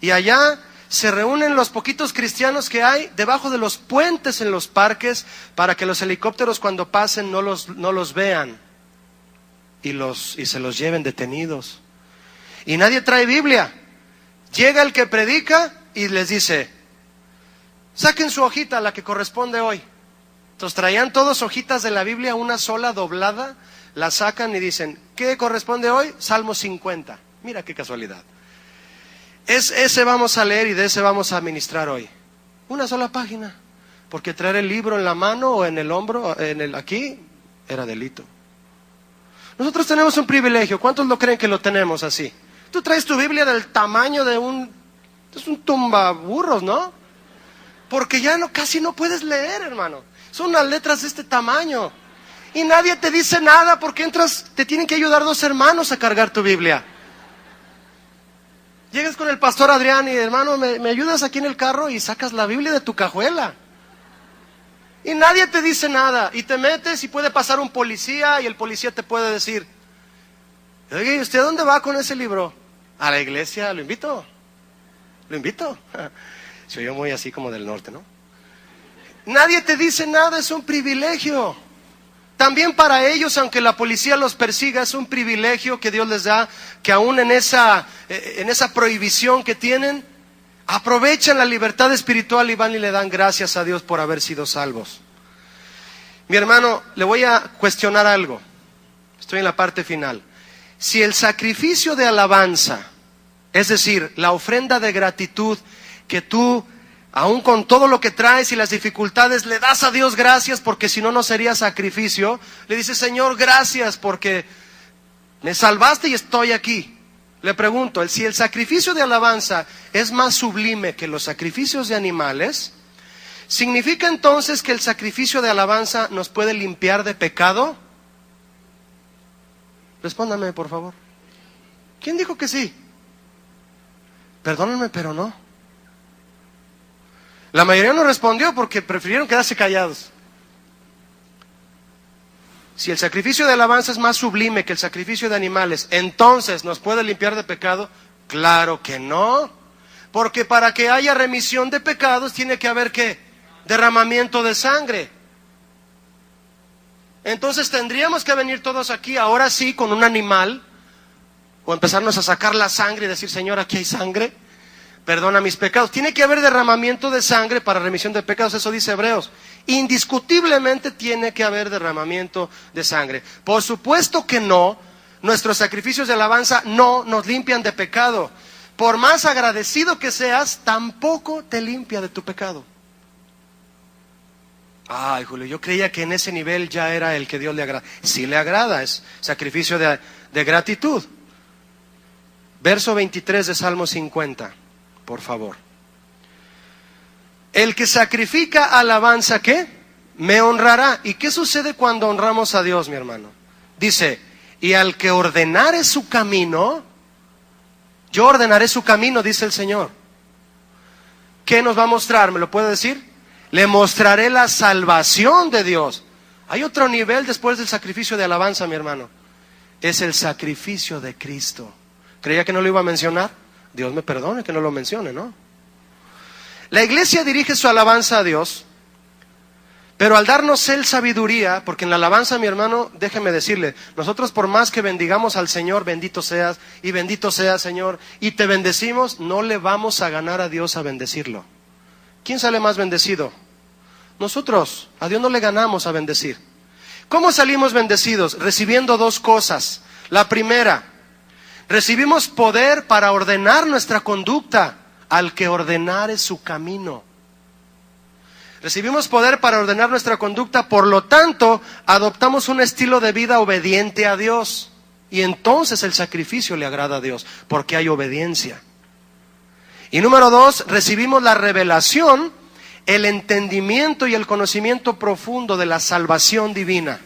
S1: y allá se reúnen los poquitos cristianos que hay debajo de los puentes en los parques para que los helicópteros cuando pasen no los vean y se los lleven detenidos. Y nadie trae Biblia. Llega el que predica y les dice, saquen su hojita, la que corresponde hoy. Entonces traían todos hojitas de la Biblia, una sola doblada, la sacan y dicen, ¿qué corresponde hoy? Salmo 50. Mira qué casualidad. Ese vamos a leer y de ese vamos a ministrar hoy. Una sola página. Porque traer el libro en la mano o en el hombro, aquí, era delito. Nosotros tenemos un privilegio. ¿Cuántos lo creen que lo tenemos así? Tú traes tu Biblia del tamaño de es un tumbaburros, ¿no? Porque ya casi no puedes leer, hermano. Son unas letras de este tamaño. Y nadie te dice nada porque entras, te tienen que ayudar 2 hermanos a cargar tu Biblia. Llegas con el pastor Adrián y, hermano, ¿me ayudas aquí en el carro? Y sacas la Biblia de tu cajuela. Y nadie te dice nada. Y te metes y puede pasar un policía y el policía te puede decir, oye, ¿usted a dónde va con ese libro? A la iglesia, lo invito. Lo invito. Se oyó muy así como del norte, ¿no? Nadie te dice nada, es un privilegio. También para ellos, aunque la policía los persiga, es un privilegio que Dios les da, que aún en esa prohibición que tienen, aprovechan la libertad espiritual y van y le dan gracias a Dios por haber sido salvos. Mi hermano, le voy a cuestionar algo. Estoy en la parte final. Si el sacrificio de alabanza, es decir, la ofrenda de gratitud que tú, aún con todo lo que traes y las dificultades, le das a Dios gracias porque si no, no sería sacrificio. Le dices, Señor, gracias porque me salvaste y estoy aquí. Le pregunto, si el sacrificio de alabanza es más sublime que los sacrificios de animales, ¿significa entonces que el sacrificio de alabanza nos puede limpiar de pecado? Respóndame, por favor. ¿Quién dijo que sí? Perdónenme, pero no. La mayoría no respondió porque prefirieron quedarse callados. Si el sacrificio de alabanza es más sublime que el sacrificio de animales, ¿entonces nos puede limpiar de pecado? Claro que no. Porque para que haya remisión de pecados tiene que haber ¿qué? Derramamiento de sangre. Entonces tendríamos que venir todos aquí, ahora sí, con un animal, o empezarnos a sacar la sangre y decir, Señor, aquí hay sangre, perdona mis pecados. Tiene que haber derramamiento de sangre para remisión de pecados, eso dice Hebreos. Indiscutiblemente tiene que haber derramamiento de sangre. Por supuesto que no, nuestros sacrificios de alabanza no nos limpian de pecado. Por más agradecido que seas, tampoco te limpia de tu pecado. Ay, Julio, yo creía que en ese nivel ya era el que Dios le agrada. Sí le agrada, es sacrificio de gratitud. Verso 23 de Salmo 50, por favor. El que sacrifica alabanza, ¿qué? Me honrará. ¿Y qué sucede cuando honramos a Dios, mi hermano? Dice, y al que ordenare su camino, yo ordenaré su camino, dice el Señor. ¿Qué nos va a mostrar? ¿Me lo puede decir? Le mostraré la salvación de Dios. Hay otro nivel después del sacrificio de alabanza, mi hermano. Es el sacrificio de Cristo. ¿Creía que no lo iba a mencionar? Dios me perdone que no lo mencione, ¿no? La iglesia dirige su alabanza a Dios, pero al darnos Él sabiduría, porque en la alabanza, mi hermano, déjeme decirle, nosotros por más que bendigamos al Señor, bendito seas, y bendito seas, Señor, y te bendecimos, no le vamos a ganar a Dios a bendecirlo. ¿Quién sale más bendecido? Nosotros. A Dios no le ganamos a bendecir. ¿Cómo salimos bendecidos? Recibiendo dos cosas. La primera, recibimos poder para ordenar nuestra conducta al que ordenare su camino. Recibimos poder para ordenar nuestra conducta, por lo tanto, adoptamos un estilo de vida obediente a Dios. Y entonces el sacrificio le agrada a Dios, porque hay obediencia. Y número dos, recibimos la revelación, el entendimiento y el conocimiento profundo de la salvación divina.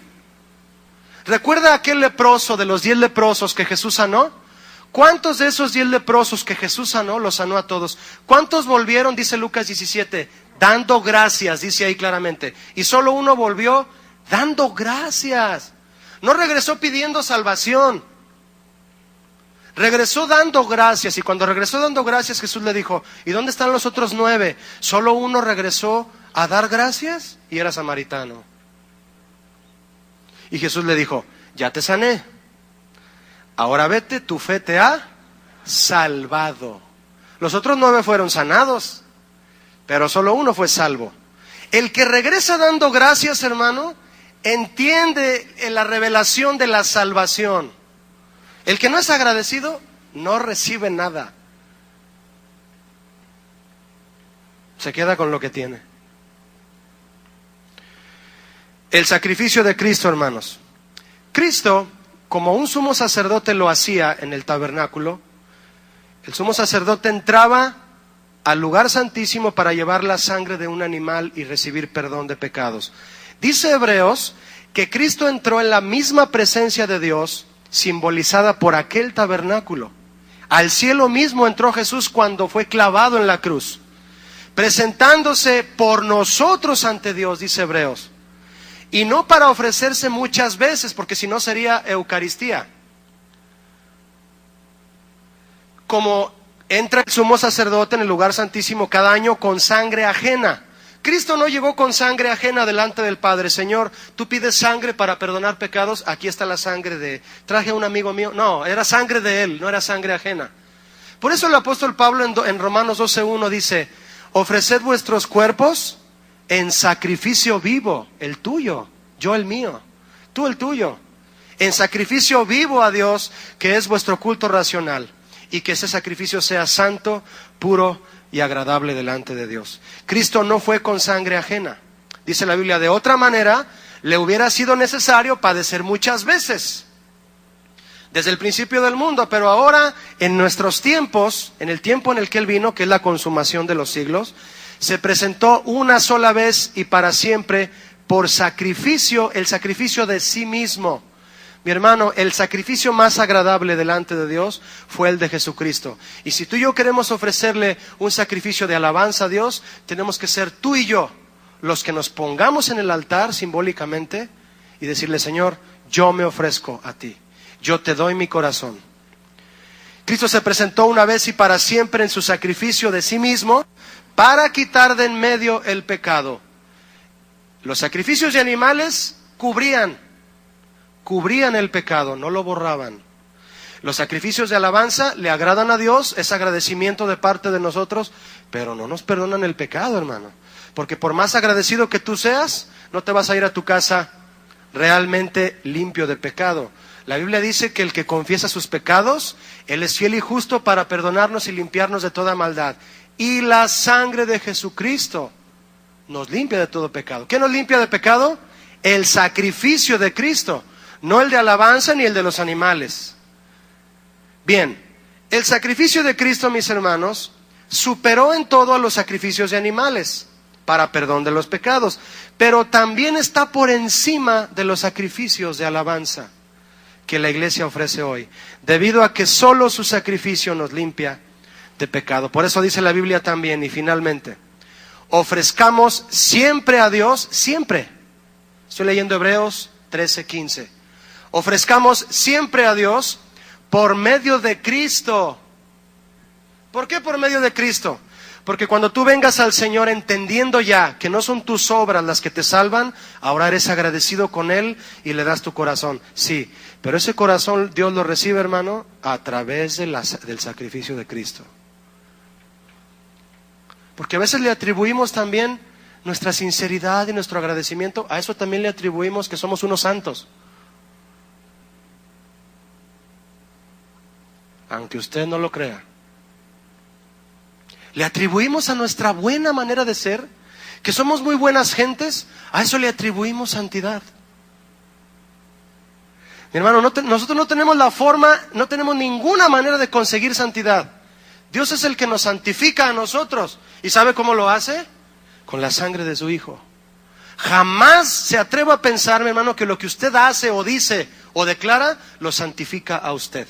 S1: ¿Recuerda aquel leproso de los 10 leprosos que Jesús sanó? ¿Cuántos de esos 10 leprosos que Jesús sanó, los sanó a todos? ¿Cuántos volvieron, dice Lucas 17, dando gracias, dice ahí claramente? Y solo uno volvió dando gracias. No regresó pidiendo salvación. Regresó dando gracias, y cuando regresó dando gracias, Jesús le dijo, ¿y dónde están los otros 9? Solo uno regresó a dar gracias y era samaritano. Y Jesús le dijo, ya te sané, ahora vete, tu fe te ha salvado. Los otros 9 fueron sanados, pero solo uno fue salvo. El que regresa dando gracias, hermano, entiende la revelación de la salvación. El que no es agradecido no recibe nada. Se queda con lo que tiene. El sacrificio de Cristo, hermanos. Cristo, como un sumo sacerdote lo hacía en el tabernáculo, el sumo sacerdote entraba al lugar santísimo para llevar la sangre de un animal y recibir perdón de pecados. Dice Hebreos que Cristo entró en la misma presencia de Dios, simbolizada por aquel tabernáculo. Al cielo mismo entró Jesús cuando fue clavado en la cruz, presentándose por nosotros ante Dios, dice Hebreos. Y no para ofrecerse muchas veces, porque si no sería Eucaristía. Como entra el sumo sacerdote en el lugar santísimo cada año con sangre ajena. Cristo no llegó con sangre ajena delante del Padre. Señor, tú pides sangre para perdonar pecados, aquí está la sangre de... Traje a un amigo mío. No, era sangre de Él, no era sangre ajena. Por eso el apóstol Pablo en Romanos 12:1 dice, ofreced vuestros cuerpos en sacrificio vivo, el tuyo, yo el mío, tú el tuyo, en sacrificio vivo a Dios, que es vuestro culto racional, y que ese sacrificio sea santo, puro y agradable delante de Dios. Cristo no fue con sangre ajena. Dice la Biblia, de otra manera, le hubiera sido necesario padecer muchas veces, desde el principio del mundo, pero ahora, en nuestros tiempos, en el tiempo en el que Él vino, que es la consumación de los siglos, se presentó una sola vez y para siempre por sacrificio, el sacrificio de sí mismo. Mi hermano, el sacrificio más agradable delante de Dios fue el de Jesucristo. Y si tú y yo queremos ofrecerle un sacrificio de alabanza a Dios, tenemos que ser tú y yo los que nos pongamos en el altar simbólicamente y decirle, Señor, yo me ofrezco a ti, yo te doy mi corazón. Cristo se presentó una vez y para siempre en su sacrificio de sí mismo para quitar de en medio el pecado. Los sacrificios de animales cubrían cubrían el pecado, no lo borraban. Los sacrificios de alabanza le agradan a Dios, es agradecimiento de parte de nosotros, pero no nos perdonan el pecado, hermano. Porque por más agradecido que tú seas, no te vas a ir a tu casa realmente limpio de pecado. La Biblia dice que el que confiesa sus pecados, Él es fiel y justo para perdonarnos y limpiarnos de toda maldad. Y la sangre de Jesucristo nos limpia de todo pecado. ¿Qué nos limpia de pecado? El sacrificio de Cristo, no el de alabanza ni el de los animales. Bien, el sacrificio de Cristo, mis hermanos, superó en todo a los sacrificios de animales para perdón de los pecados, pero también está por encima de los sacrificios de alabanza que la iglesia ofrece hoy, debido a que solo su sacrificio nos limpia de pecado. Por eso dice la Biblia también, y finalmente, ofrezcamos siempre a Dios, siempre. Estoy leyendo Hebreos 13:15. Ofrezcamos siempre a Dios por medio de Cristo. ¿Por qué por medio de Cristo? Porque cuando tú vengas al Señor entendiendo ya que no son tus obras las que te salvan, ahora eres agradecido con Él y le das tu corazón. Sí, pero ese corazón Dios lo recibe, hermano, a través de del sacrificio de Cristo. Porque a veces le atribuimos también nuestra sinceridad y nuestro agradecimiento, a eso también le atribuimos que somos unos santos. Aunque usted no lo crea. Le atribuimos a nuestra buena manera de ser, que somos muy buenas gentes, a eso le atribuimos santidad. Mi hermano, nosotros no tenemos la forma, no tenemos ninguna manera de conseguir santidad. Dios es el que nos santifica a nosotros. ¿Y sabe cómo lo hace? Con la sangre de su Hijo. Jamás se atreva a pensar, mi hermano, que lo que usted hace o dice o declara, lo santifica a usted.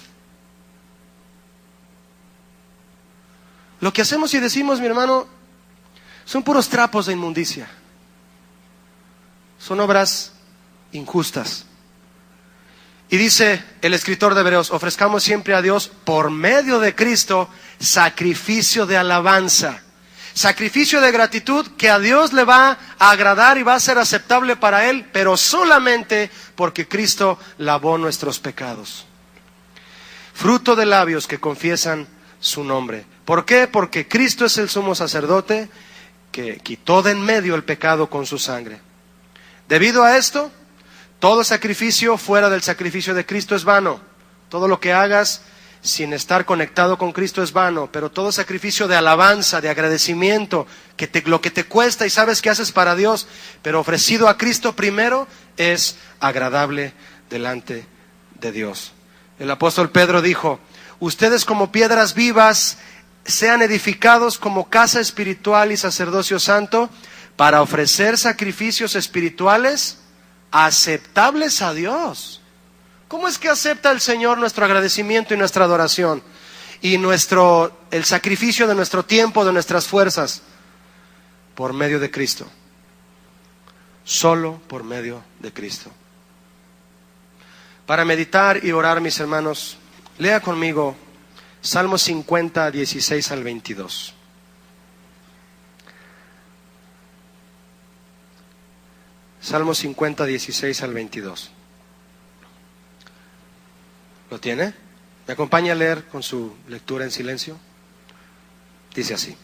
S1: Lo que hacemos y decimos, mi hermano, son puros trapos de inmundicia. Son obras injustas. Y dice el escritor de Hebreos, ofrezcamos siempre a Dios por medio de Cristo sacrificio de alabanza. Sacrificio de gratitud que a Dios le va a agradar y va a ser aceptable para Él, pero solamente porque Cristo lavó nuestros pecados. Fruto de labios que confiesan su nombre. ¿Por qué? Porque Cristo es el sumo sacerdote que quitó de en medio el pecado con su sangre. Debido a esto, todo sacrificio fuera del sacrificio de Cristo es vano. Todo lo que hagas sin estar conectado con Cristo es vano, pero todo sacrificio de alabanza, de agradecimiento, lo que te cuesta y sabes que haces para Dios, pero ofrecido a Cristo primero, es agradable delante de Dios. El apóstol Pedro dijo, ustedes como piedras vivas sean edificados como casa espiritual y sacerdocio santo para ofrecer sacrificios espirituales aceptables a Dios. ¿Cómo es que acepta el Señor nuestro agradecimiento y nuestra adoración? Y el sacrificio de nuestro tiempo, de nuestras fuerzas, por medio de Cristo. Solo por medio de Cristo. Para meditar y orar, mis hermanos, lea conmigo Salmo 50, 16 al 22. Salmo 50, 16 al 22. ¿Lo tiene? ¿Me acompaña a leer con su lectura en silencio? Dice así.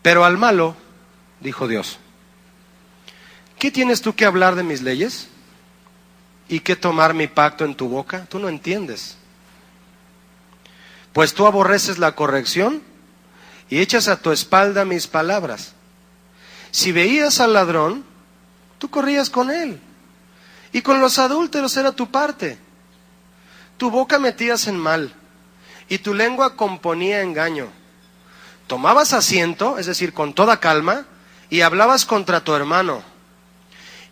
S1: Pero al malo, dijo Dios, ¿qué tienes tú que hablar de mis leyes? ¿Y qué tomar mi pacto en tu boca? Tú no entiendes. Pues tú aborreces la corrección y echas a tu espalda mis palabras. Si veías al ladrón, tú corrías con él, y con los adúlteros era tu parte. Tu boca metías en mal, y tu lengua componía engaño. Tomabas asiento, es decir, con toda calma, y hablabas contra tu hermano,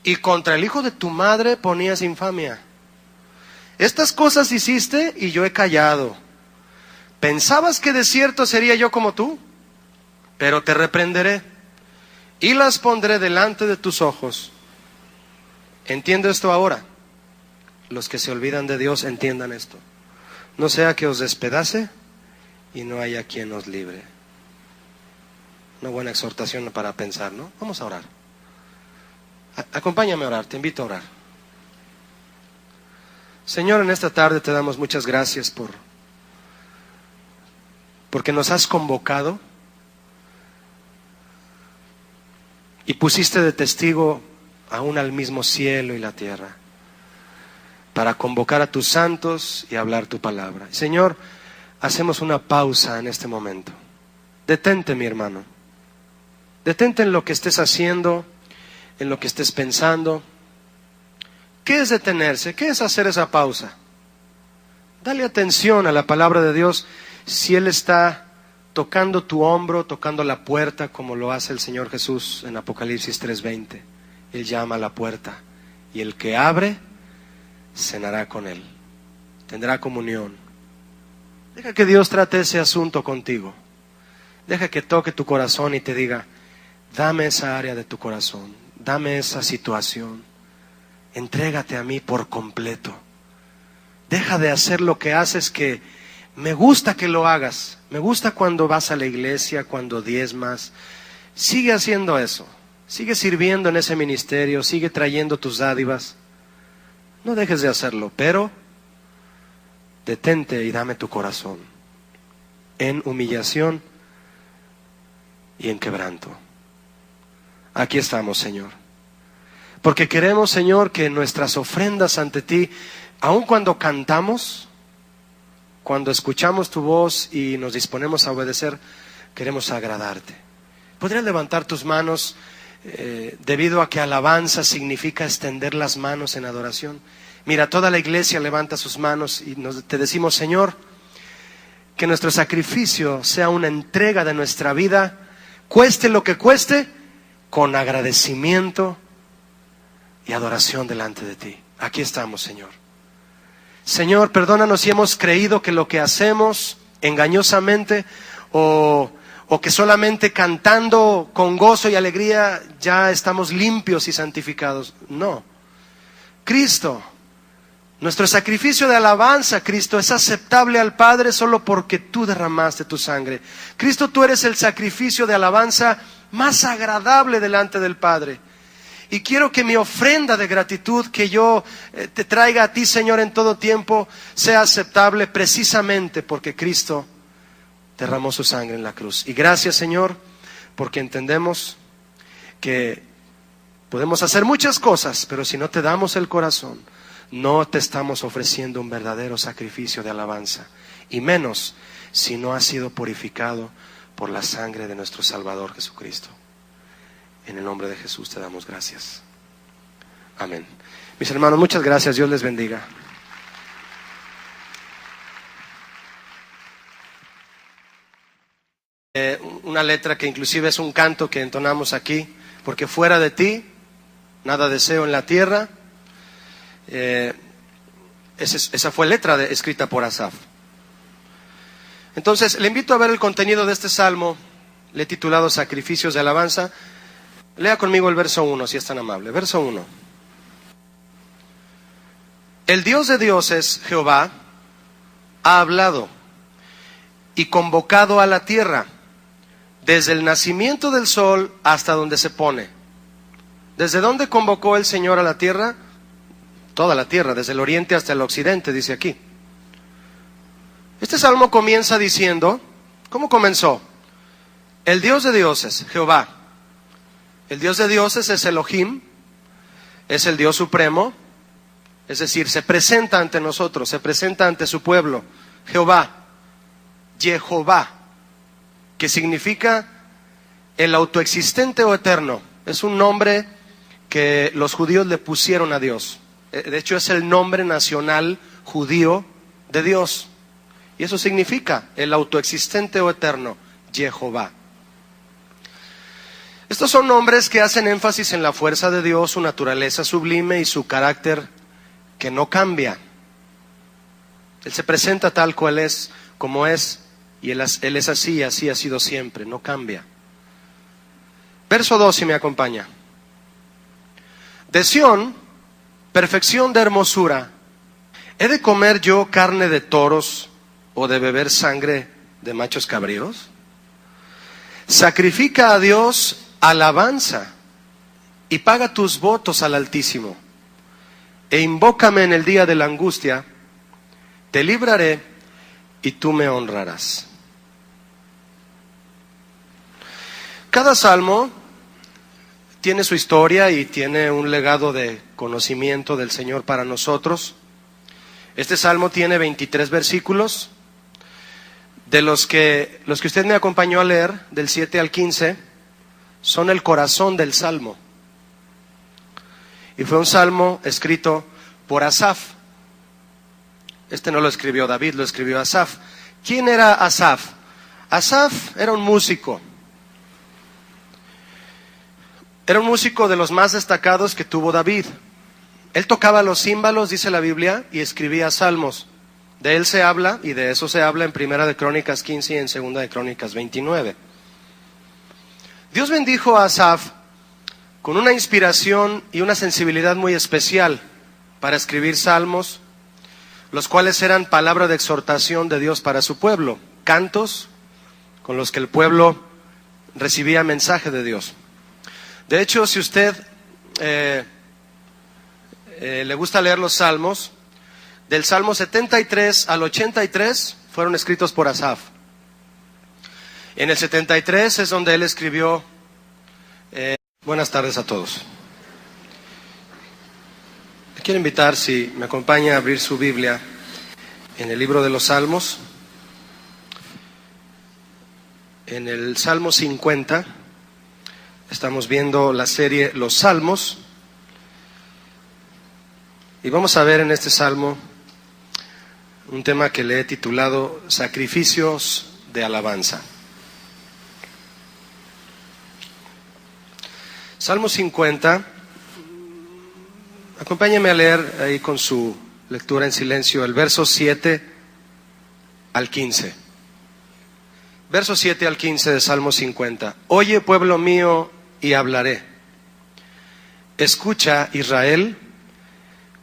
S1: y contra el hijo de tu madre ponías infamia. Estas cosas hiciste y yo he callado. ¿Pensabas que de cierto sería yo como tú? Pero te reprenderé y las pondré delante de tus ojos. Entiendo esto ahora. Los que se olvidan de Dios entiendan esto. No sea que os despedace y no haya quien os libre. Una buena exhortación para pensar, ¿no? Vamos a orar. Acompáñame a orar, te invito a orar. Señor, en esta tarde te damos muchas gracias porque nos has convocado y pusiste de testigo aún al mismo cielo y la tierra para convocar a tus santos y hablar tu palabra. Señor, hacemos una pausa en este momento. Detente, mi hermano. Detente en lo que estés haciendo, en lo que estés pensando. ¿Qué es detenerse? ¿Qué es hacer esa pausa? Dale atención a la palabra de Dios. Si Él está tocando tu hombro, tocando la puerta, como lo hace el Señor Jesús en Apocalipsis 3:20. Él llama a la puerta y el que abre, cenará con Él. Tendrá comunión. Deja que Dios trate ese asunto contigo. Deja que toque tu corazón y te diga, dame esa área de tu corazón, dame esa situación. Entrégate a mí por completo. Deja de hacer lo que haces, que me gusta que lo hagas. Me gusta cuando vas a la iglesia, cuando diezmas. Sigue haciendo eso. Sigue sirviendo en ese ministerio. Sigue trayendo tus dádivas. No dejes de hacerlo, pero detente y dame tu corazón en humillación y en quebranto. Aquí estamos, Señor. Porque queremos, Señor, que nuestras ofrendas ante ti, aun cuando cantamos, cuando escuchamos tu voz y nos disponemos a obedecer, queremos agradarte. ¿Podrías levantar tus manos debido a que alabanza significa extender las manos en adoración? Mira, toda la iglesia levanta sus manos y te decimos, Señor, que nuestro sacrificio sea una entrega de nuestra vida, cueste lo que cueste, con agradecimiento y adoración delante de ti. Aquí estamos, Señor. Señor, perdónanos si hemos creído que lo que hacemos engañosamente o que solamente cantando con gozo y alegría ya estamos limpios y santificados. No. Cristo, nuestro sacrificio de alabanza, Cristo, es aceptable al Padre solo porque tú derramaste tu sangre. Cristo, tú eres el sacrificio de alabanza más agradable delante del Padre. Y quiero que mi ofrenda de gratitud que yo te traiga a ti, Señor, en todo tiempo, sea aceptable precisamente porque Cristo derramó su sangre en la cruz. Y gracias, Señor, porque entendemos que podemos hacer muchas cosas, pero si no te damos el corazón, no te estamos ofreciendo un verdadero sacrificio de alabanza, y menos si no ha sido purificado por la sangre de nuestro Salvador Jesucristo. En el nombre de Jesús te damos gracias. Amén. Mis hermanos, muchas gracias. Dios les bendiga. Una letra que inclusive es un canto que entonamos aquí, porque fuera de ti nada deseo en la tierra. Esa fue letra escrita por Asaf. Entonces le invito a ver el contenido de este salmo. Le he titulado Sacrificios de Alabanza. Lea conmigo el verso 1, si es tan amable. Verso 1. El Dios de dioses, Jehová, ha hablado y convocado a la tierra, desde el nacimiento del sol hasta donde se pone. ¿Desde dónde convocó el Señor a la tierra? Toda la tierra, desde el oriente hasta el occidente, dice aquí. Este salmo comienza diciendo, ¿cómo comenzó? El Dios de dioses, Jehová. El Dios de dioses es Elohim, es el Dios supremo, es decir, se presenta ante nosotros, se presenta ante su pueblo, Jehová, Jehová, que significa el autoexistente o eterno. Es un nombre que los judíos le pusieron a Dios. De hecho, es el nombre nacional judío de Dios. Y eso significa el autoexistente o eterno, Jehová. Estos son nombres que hacen énfasis en la fuerza de Dios, su naturaleza sublime y su carácter que no cambia. Él se presenta tal cual es, como es, y Él es así, y así ha sido siempre, no cambia. Verso 2, si me acompaña. De Sión, perfección de hermosura, ¿he de comer yo carne de toros o de beber sangre de machos cabríos? Sacrifica a Dios alabanza y paga tus votos al Altísimo. e invócame en el día de la angustia, te libraré y tú me honrarás. Cada salmo tiene su historia y tiene un legado de conocimiento del Señor para nosotros. Este salmo tiene 23 versículos, de los que usted me acompañó a leer, del 7 al 15, son el corazón del salmo. Y fue un salmo escrito por Asaf. Este no lo escribió David, lo escribió Asaf. ¿Quién era Asaf? Asaf era un músico. Era un músico de los más destacados que tuvo David. Él tocaba los címbalos, dice la Biblia, y escribía salmos. De él se habla, y de eso se habla en Primera de Crónicas 15 y en Segunda de Crónicas 29. Dios bendijo a Asaf con una inspiración y una sensibilidad muy especial para escribir salmos, los cuales eran palabra de exhortación de Dios para su pueblo, cantos con los que el pueblo recibía mensaje de Dios. De hecho, si usted le gusta leer los salmos, del Salmo 73 al 83 fueron escritos por Asaf. En el 73 es donde él escribió, buenas tardes a todos. Le quiero invitar, si me acompaña, a abrir su Biblia en el libro de los Salmos, en el Salmo 50. Estamos viendo la serie Los Salmos y vamos a ver en este salmo un tema que le he titulado Sacrificios de Alabanza. Salmo 50, acompáñeme a leer ahí con su lectura en silencio el verso 7 al 15. Verso 7 al 15 de Salmo 50. Oye, pueblo mío, y hablaré. Escucha, Israel,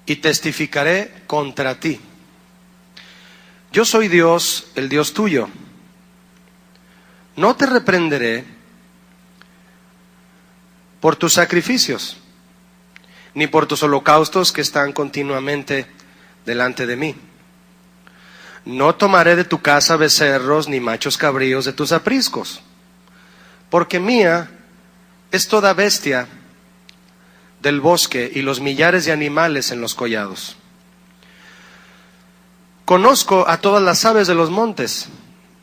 S1: y testificaré contra ti. Yo soy Dios, el Dios tuyo. No te reprenderé por tus sacrificios, ni por tus holocaustos que están continuamente delante de mí. No tomaré de tu casa becerros, ni machos cabríos de tus apriscos, porque mía es toda bestia del bosque y los millares de animales en los collados. Conozco a todas las aves de los montes,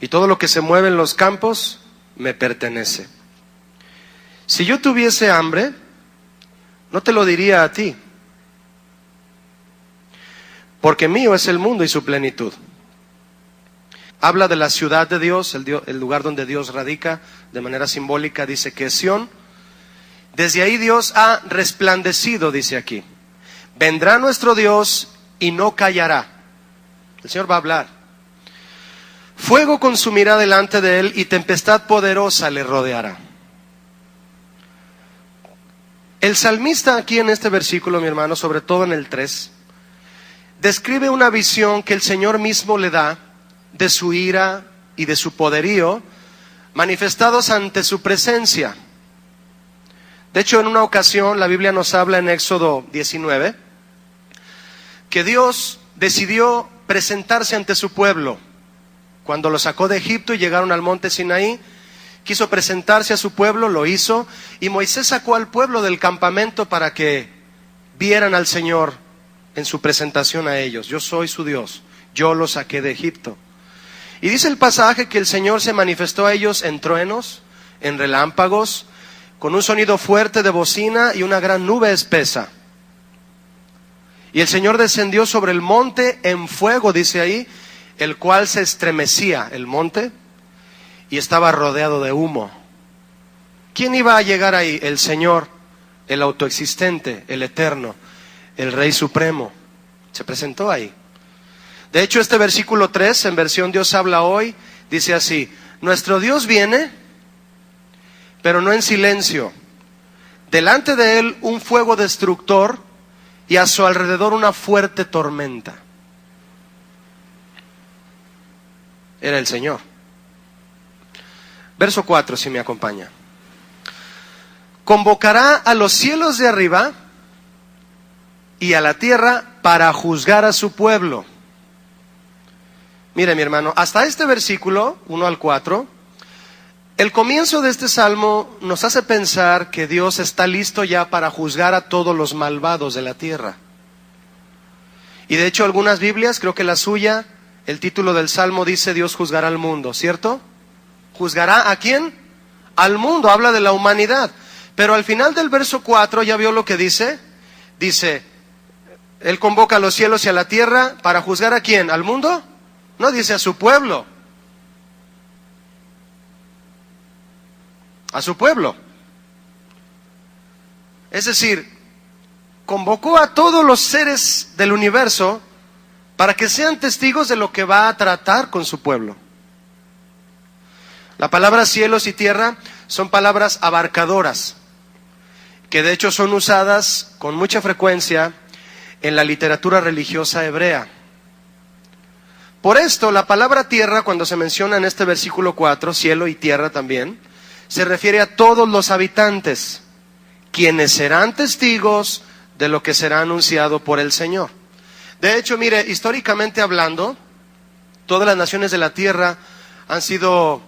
S1: y todo lo que se mueve en los campos me pertenece. Si yo tuviese hambre, no te lo diría a ti, porque mío es el mundo y su plenitud. Habla de la ciudad de Dios, el lugar donde Dios radica, de manera simbólica, dice que es Sión. Desde ahí Dios ha resplandecido, dice aquí. Vendrá nuestro Dios y no callará. El Señor va a hablar. Fuego consumirá delante de él y tempestad poderosa le rodeará. El salmista aquí en este versículo, mi hermano, sobre todo en el 3, describe una visión que el Señor mismo le da de su ira y de su poderío manifestados ante su presencia. De hecho, en una ocasión, la Biblia nos habla en Éxodo 19, que Dios decidió presentarse ante su pueblo. Cuando lo sacó de Egipto y llegaron al monte Sinaí, quiso presentarse a su pueblo, lo hizo, y Moisés sacó al pueblo del campamento para que vieran al Señor en su presentación a ellos. Yo soy su Dios, yo los saqué de Egipto. Y dice el pasaje que el Señor se manifestó a ellos en truenos, en relámpagos, con un sonido fuerte de bocina y una gran nube espesa. Y el Señor descendió sobre el monte en fuego, dice ahí, el cual se estremecía, el monte, y estaba rodeado de humo. ¿Quién iba a llegar ahí? El Señor, el autoexistente, el eterno, el Rey Supremo. Se presentó ahí. De hecho, este versículo 3, en versión Dios habla hoy, dice así: nuestro Dios viene, pero no en silencio. Delante de él un fuego destructor y a su alrededor una fuerte tormenta. Era el Señor. Verso 4, si me acompaña. Convocará a los cielos de arriba y a la tierra para juzgar a su pueblo. Mire, mi hermano, hasta este versículo, 1 al 4, el comienzo de este salmo nos hace pensar que Dios está listo ya para juzgar a todos los malvados de la tierra. Y de hecho algunas Biblias, creo que la suya, el título del salmo dice Dios juzgará al mundo, ¿cierto? ¿Juzgará a quién? Al mundo, habla de la humanidad. Pero al final del verso 4, ¿ya vio lo que dice? Dice, Él convoca a los cielos y a la tierra para juzgar a quién, ¿al mundo? No, dice a su pueblo. A su pueblo. Es decir, convocó a todos los seres del universo para que sean testigos de lo que va a tratar con su pueblo. La palabra cielos y tierra son palabras abarcadoras, que de hecho son usadas con mucha frecuencia en la literatura religiosa hebrea. Por esto, la palabra tierra, cuando se menciona en este versículo 4, cielo y tierra también, se refiere a todos los habitantes, quienes serán testigos de lo que será anunciado por el Señor. De hecho, mire, históricamente hablando, todas las naciones de la tierra han sido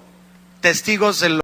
S1: testigos de lo